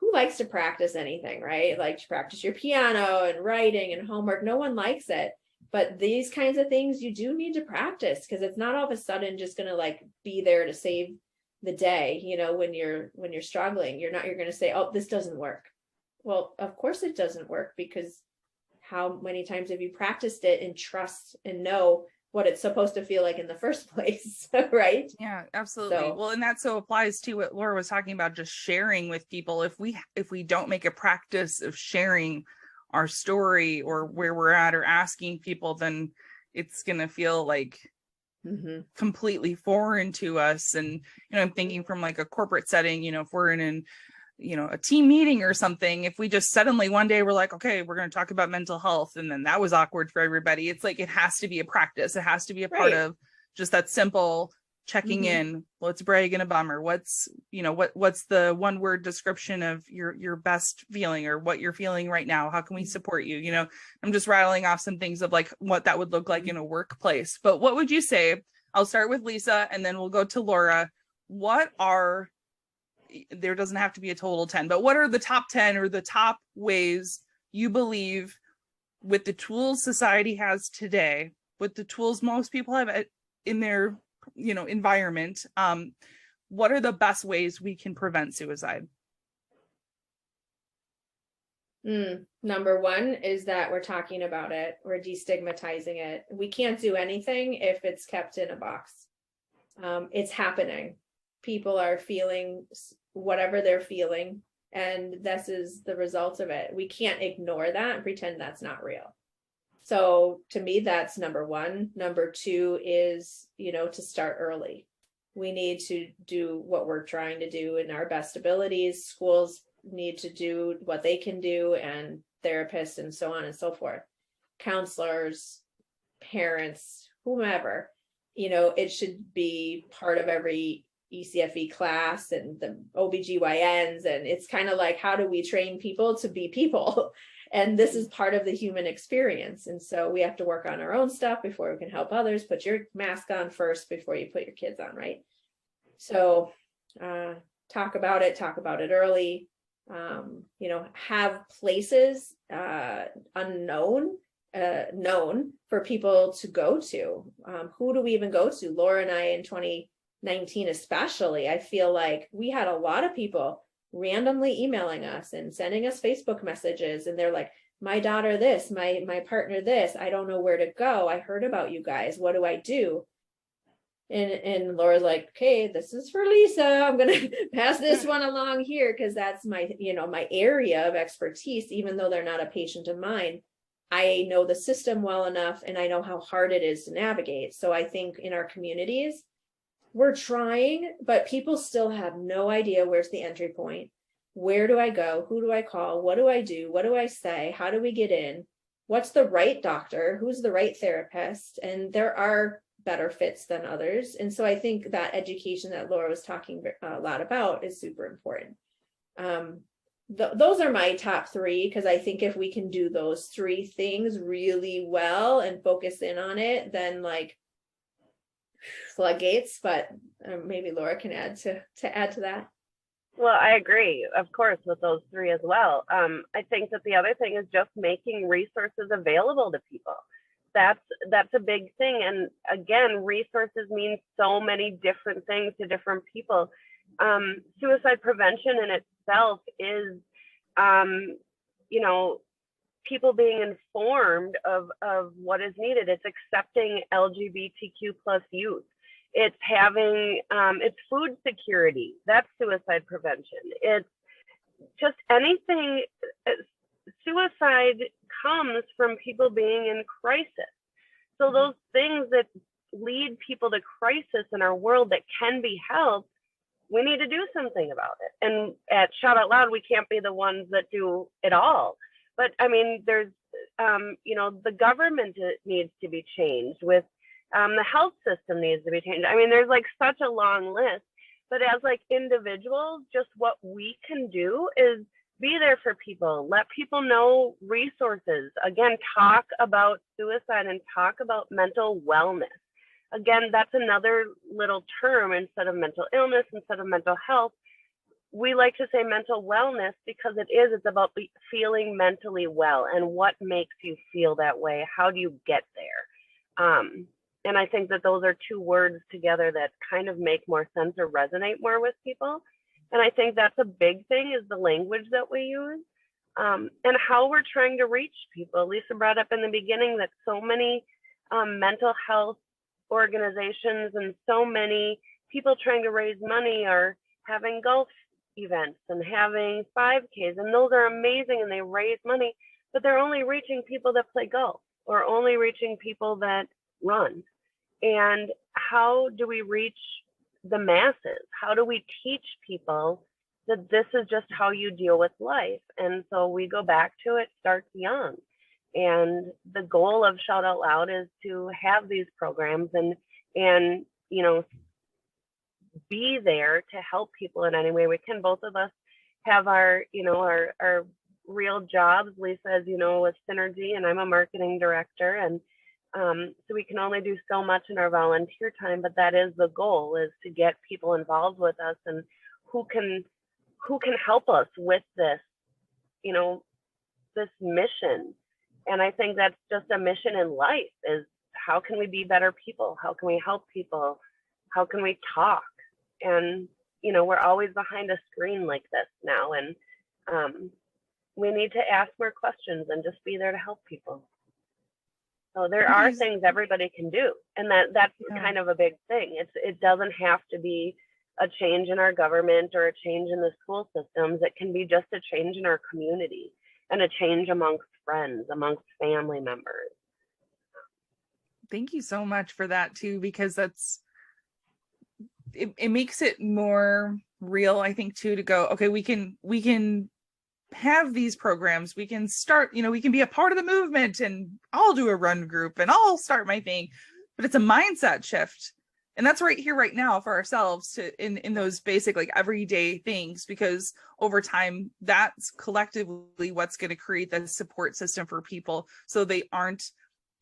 who likes to practice anything, right? Like to practice your piano and writing and homework. No one likes it. But these kinds of things you do need to practice because it's not all of a sudden just going to like be there to save the day. When you're struggling, you're going to say, oh, this doesn't work. Well, of course it doesn't work because how many times have you practiced it and trust and know what it's supposed to feel like in the first place, right? Yeah, absolutely. Well, and that so applies to what Laura was talking about, just sharing with people. If we don't make a practice of sharing our story or where we're at or asking people, then it's going to feel like completely foreign to us. And, I'm thinking from like a corporate setting, if we're in a team meeting or something, if we just suddenly one day we're like, okay, we're going to talk about mental health. And then that was awkward for everybody. It's like, it has to be a practice. It has to be a part of just that simple checking in. What's brag and a bummer? What's the one word description of your best feeling or what you're feeling right now? How can we support you? I'm just rattling off some things of like what that would look like in a workplace. But what would you say? I'll start with Lisa and then we'll go to Laura. There doesn't have to be a total 10, but what are the top 10 or the top ways you believe with the tools society has today, with the tools most people have in their, environment, what are the best ways we can prevent suicide? Number one is that we're talking about it. We're destigmatizing it. We can't do anything if it's kept in a box. It's happening. People are feeling whatever they're feeling, and this is the result of it. We can't ignore that and pretend that's not real. So to me, that's number one. Number two is, to start early. We need to do what we're trying to do in our best abilities. Schools need to do what they can do, and therapists and so on and so forth. Counselors, parents, whomever, it should be part of every ECFE class and the OBGYNs. And it's kind of like, how do we train people to be people? And this is part of the human experience. And so we have to work on our own stuff before we can help others. Put your mask on first before you put your kids on, right? So talk about it early. Have places known for people to go to. Who do we even go to? Laura and I in 2019 especially, I feel like we had a lot of people randomly emailing us and sending us Facebook messages, and they're like, my daughter this, my partner this, I don't know where to go, I heard about you guys, what do I do? And Laura's like, okay, this is for Lisa, I'm gonna pass this one along here because that's my my area of expertise. Even though they're not a patient of mine, I know the system well enough and I know how hard it is to navigate. So I think in our communities, we're trying, but people still have no idea where's the entry point. Where do I go? Who do I call? What do I do? What do I say? How do we get in? What's the right doctor? Who's the right therapist? And there are better fits than others. And so I think that education that Laura was talking a lot about is super important. Those are my top three, because I think if we can do those three things really well and focus in on it, then like floodgates. But maybe Laura can add to that. Well, I agree, of course, with those three as well. I think that the other thing is just making resources available to people. That's a big thing. And again, resources mean so many different things to different people. Suicide prevention in itself is, you know, people being informed of what is needed. It's accepting LGBTQ plus youth. It's having, it's food security. That's suicide prevention. It's just anything. Suicide comes from people being in crisis. So those things that lead people to crisis in our world that can be helped, we need to do something about it. And at Shout Out Loud, we can't be the ones that do it all. But I mean, there's, the government needs to be changed with, the health system needs to be changed. I mean, there's like such a long list, but as like individuals, just what we can do is be there for people, let people know resources. Again, talk about suicide and talk about mental wellness. Again, that's another little term instead of mental illness, instead of mental health. We like to say mental wellness because it's about feeling mentally well and what makes you feel that way. How do you get there? And I think that those are two words together that kind of make more sense or resonate more with people. And I think that's a big thing, is the language that we use, and how we're trying to reach people. Lisa brought up in the beginning that so many mental health organizations and so many people trying to raise money are having golf events and having 5Ks, and those are amazing and they raise money, but they're only reaching people that play golf or only reaching people that run. And how do we reach the masses? How do we teach people that this is just how you deal with life? And so we go back to it starts young. And the goal of Shout Out Loud is to have these programs and be there to help people in any way we can. Both of us have our real jobs. Lisa, as you know, with Synergy, and I'm a marketing director. And so we can only do so much in our volunteer time, but that is the goal, is to get people involved with us and who can help us with this, this mission. And I think that's just a mission in life, is how can we be better people? How can we help people? How can we talk? And, we're always behind a screen like this now. And we need to ask more questions and just be there to help people. So there are things everybody can do. And that's kind of a big thing. It doesn't have to be a change in our government or a change in the school systems. It can be just a change in our community and a change amongst friends, amongst family members. Thank you so much for that too, because it makes it more real, I think, too, to go, okay, we can have these programs, we can start, we can be a part of the movement, and I'll do a run group and I'll start my thing, but it's a mindset shift. And that's right here, right now, for ourselves to in those basic, like, everyday things, because over time, that's collectively what's going to create the support system for people, so they aren't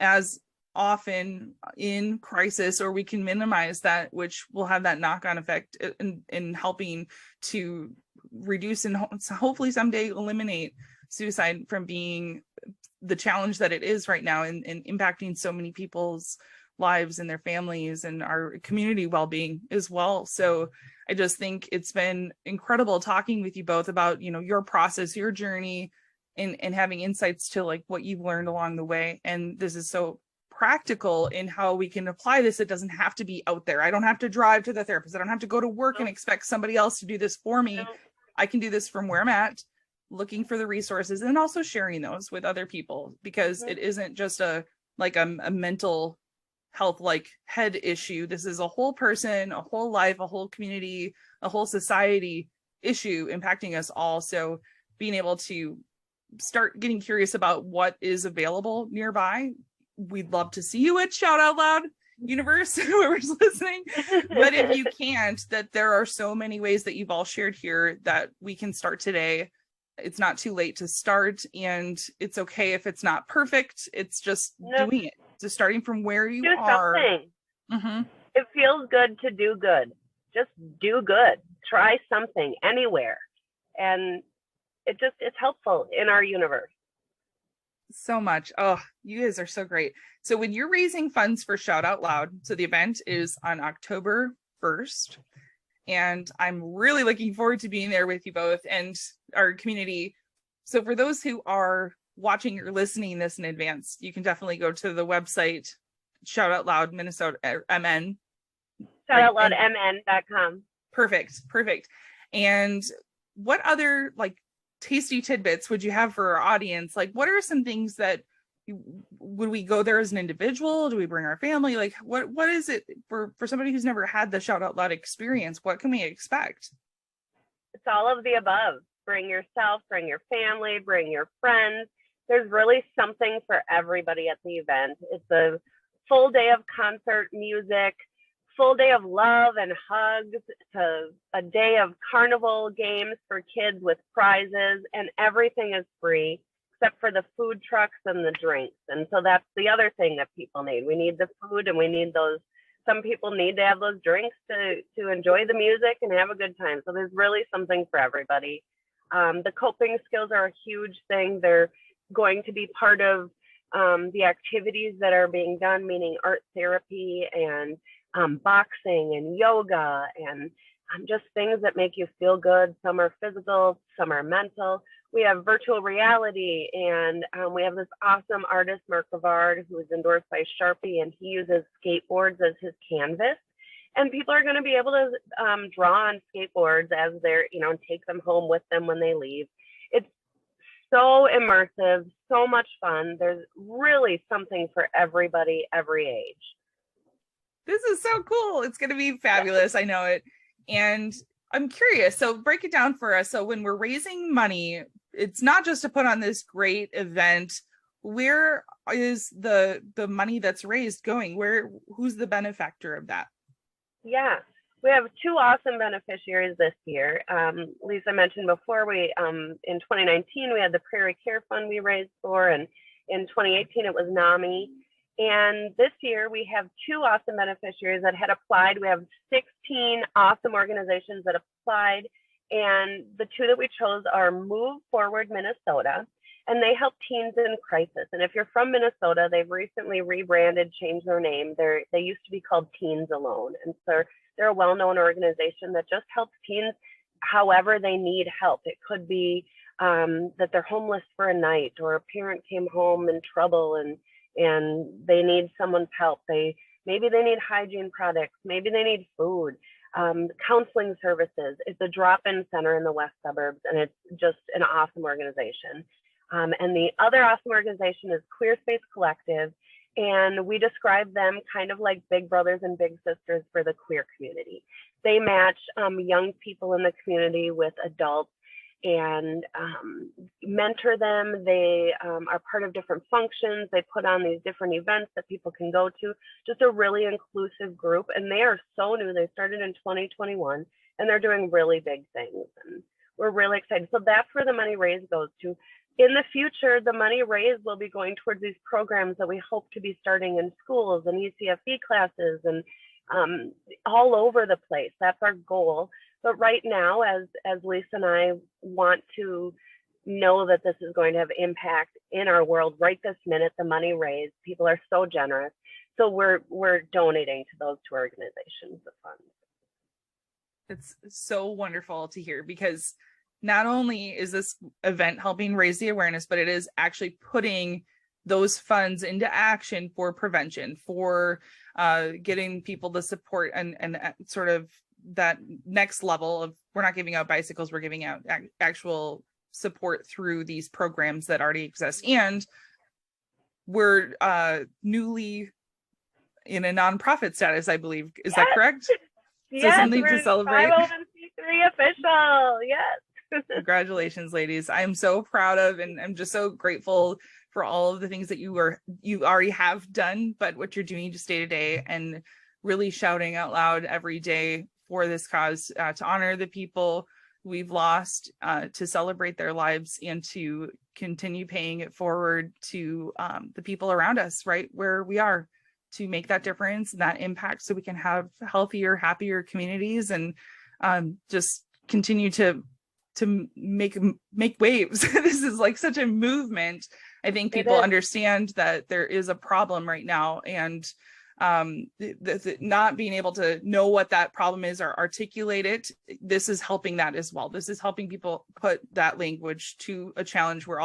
as often in crisis, or we can minimize that, which will have that knock-on effect in helping to reduce and hopefully someday eliminate suicide from being the challenge that it is right now, and impacting so many people's lives and their families and our community well-being as well. So I just think it's been incredible talking with you both about, your process, your journey, and having insights to like what you've learned along the way. And this is so practical in how we can apply this. It doesn't have to be out there. I don't have to drive to the therapist. I don't have to go to work and expect somebody else to do this for me. I can do this from where I'm at, looking for the resources, and also sharing those with other people, because it isn't just a mental health, like, head issue. This is a whole person, a whole life, a whole community, a whole society issue impacting us all. So being able to start getting curious about what is available nearby. We'd love to see you at Shout Out Loud universe, whoever's listening. But if you can't, that there are so many ways that you've all shared here that we can start today. It's not too late to start, and it's okay if it's not perfect. It's just doing it. Just starting from where you are. Something. Mm-hmm. It feels good to do good. Just do good. try something anywhere. And it's helpful in our universe. So much. Oh, you guys are so great. So when you're raising funds for Shout Out Loud, so the event is on October 1st, and I'm really looking forward to being there with you both and our community. So for those who are watching or listening this in advance, you can definitely go to the website, Shout Out Loud Minnesota MN. ShoutOutLoudMN.com. Perfect. And what other like tasty tidbits would you have for our audience? Like, what are some things that would we go there as an individual? Do we bring our family? Like, what is it for somebody who's never had the Shout Out Loud experience? What can we expect? It's all of the above. Bring yourself, bring your family, bring your friends. There's really something for everybody at the event. It's a full day of concert music, full day of love and hugs, to a day of carnival games for kids with prizes, and everything is free except for the food trucks and the drinks. And so that's the other thing that people need. We need the food, and we need those. Some people need to have those drinks to enjoy the music and have a good time. So there's really something for everybody. The coping skills are a huge thing. They're going to be part of the activities that are being done, meaning art therapy and boxing and yoga and just things that make you feel good. Some are physical, some are mental. We have virtual reality, and we have this awesome artist, Mark Rivard, who is endorsed by Sharpie, and he uses skateboards as his canvas. And people are going to be able to draw on skateboards as they're, and take them home with them when they leave. It's so immersive, so much fun. There's really something for everybody, every age. This is so cool. It's going to be fabulous. I know it. And I'm curious. So break it down for us. So when we're raising money, it's not just to put on this great event. Where is the money that's raised going? Who's the benefactor of that? Yeah, we have two awesome beneficiaries this year. Lisa mentioned before, we in 2019 we had the Prairie Care Fund we raised for, and in 2018 it was NAMI. And this year we have two awesome beneficiaries that had applied. We have 16 awesome organizations that applied, and the two that we chose are Move Forward Minnesota, and they help teens in crisis. And if you're from Minnesota, they've recently rebranded, changed their name. They used to be called Teens Alone, and so they're a well-known organization that just helps teens however they need help. It could be that they're homeless for a night, or a parent came home in trouble and they need someone's help. Maybe they need hygiene products, maybe they need food, counseling services. It's a drop-in center in the West Suburbs, and it's just an awesome organization. And the other awesome organization is Queer Space Collective, and we describe them kind of like big brothers and big sisters for the queer community. They match young people in the community with adults and mentor them. They are part of different functions. They put on these different events that people can go to. Just a really inclusive group, and they are so new. They started in 2021, and they're doing really big things, and we're really excited. So that's where the money raised goes to. In the future, the money raised will be going towards these programs that we hope to be starting in schools and ECFE classes and all over the place. That's our goal. But right now, as Lisa and I want to know that this is going to have impact in our world right this minute, the money raised, people are so generous. So we're donating to those two organizations the funds. It's so wonderful to hear, because not only is this event helping raise the awareness, but it is actually putting those funds into action for prevention, for getting people the support and sort of that next level of, we're not giving out bicycles, we're giving out actual support through these programs that already exist. And we're newly in a nonprofit status, I believe. Is that correct? Yes, so something we're to celebrate. 501c3 official. Yes. Congratulations, ladies. I'm so proud of, and I'm just so grateful for all of the things that you already have done, but what you're doing just day to day, and really shouting out loud every day for this cause, to honor the people we've lost, to celebrate their lives, and to continue paying it forward to the people around us, right where we are, to make that difference and that impact, so we can have healthier, happier communities. And just continue to make waves. This is like such a movement. I think people understand that there is a problem right now, and not being able to know what that problem is or articulate it, this is helping that as well. This is helping people put that language to a challenge where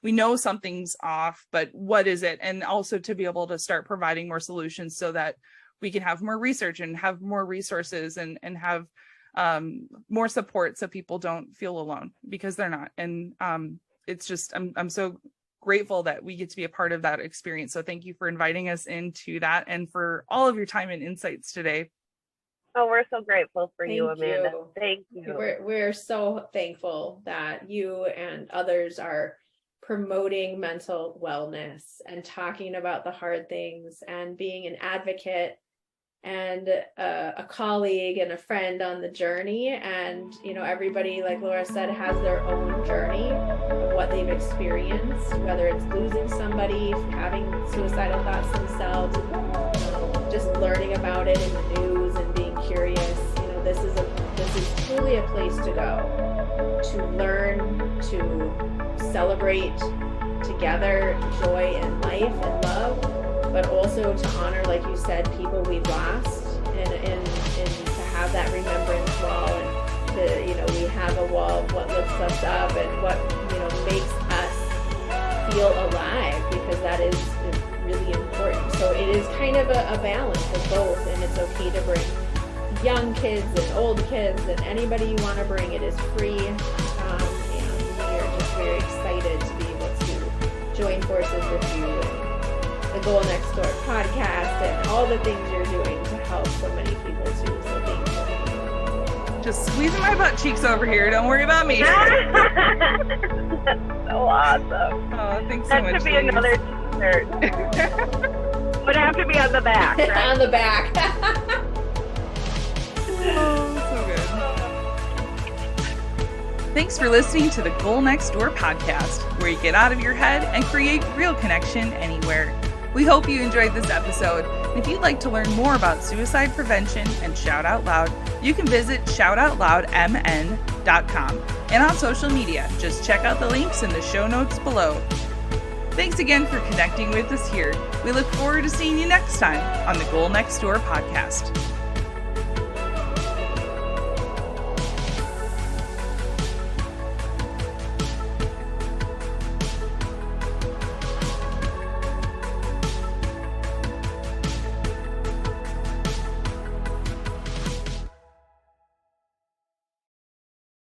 we know something's off, but what is it? And also to be able to start providing more solutions so that we can have more research and have more resources and have more support, so people don't feel alone, because they're not. And it's just, I'm so grateful that we get to be a part of that experience. So thank you for inviting us into that, and for all of your time and insights today. Oh, we're so grateful for you, Amanda. Thank you. We're so thankful that you and others are promoting mental wellness and talking about the hard things and being an advocate and a colleague and a friend on the journey. And, everybody, like Laura said, has their own journey of what they've experienced, whether it's losing somebody, having suicidal thoughts themselves, just learning about it in the news and being curious. This is truly a place to go, to learn, to celebrate together joy in life and love, but also to honor, like you said, people we've lost, and to have that remembrance wall, and we have a wall of what lifts us up and what makes us feel alive, because that is really important. So it is kind of a balance of both, and it's okay to bring young kids and old kids and anybody you want to bring. It is free, and we are just very excited to be able to join forces with you and the Goal Next Door podcast and all the things you're doing to help so many people too. So thank you. Just squeezing my butt cheeks over here. Don't worry about me. That's so awesome. Oh, thanks so much. That should be another t-shirt. Would have to be on the back, right? On the back. Oh, so good. Thanks for listening to the Goal Next Door podcast, where you get out of your head and create real connection anywhere. We hope you enjoyed this episode. If you'd like to learn more about suicide prevention and Shout Out Loud, you can visit shoutoutloudmn.com. And on social media, just check out the links in the show notes below. Thanks again for connecting with us here. We look forward to seeing you next time on the Goal Next Door podcast.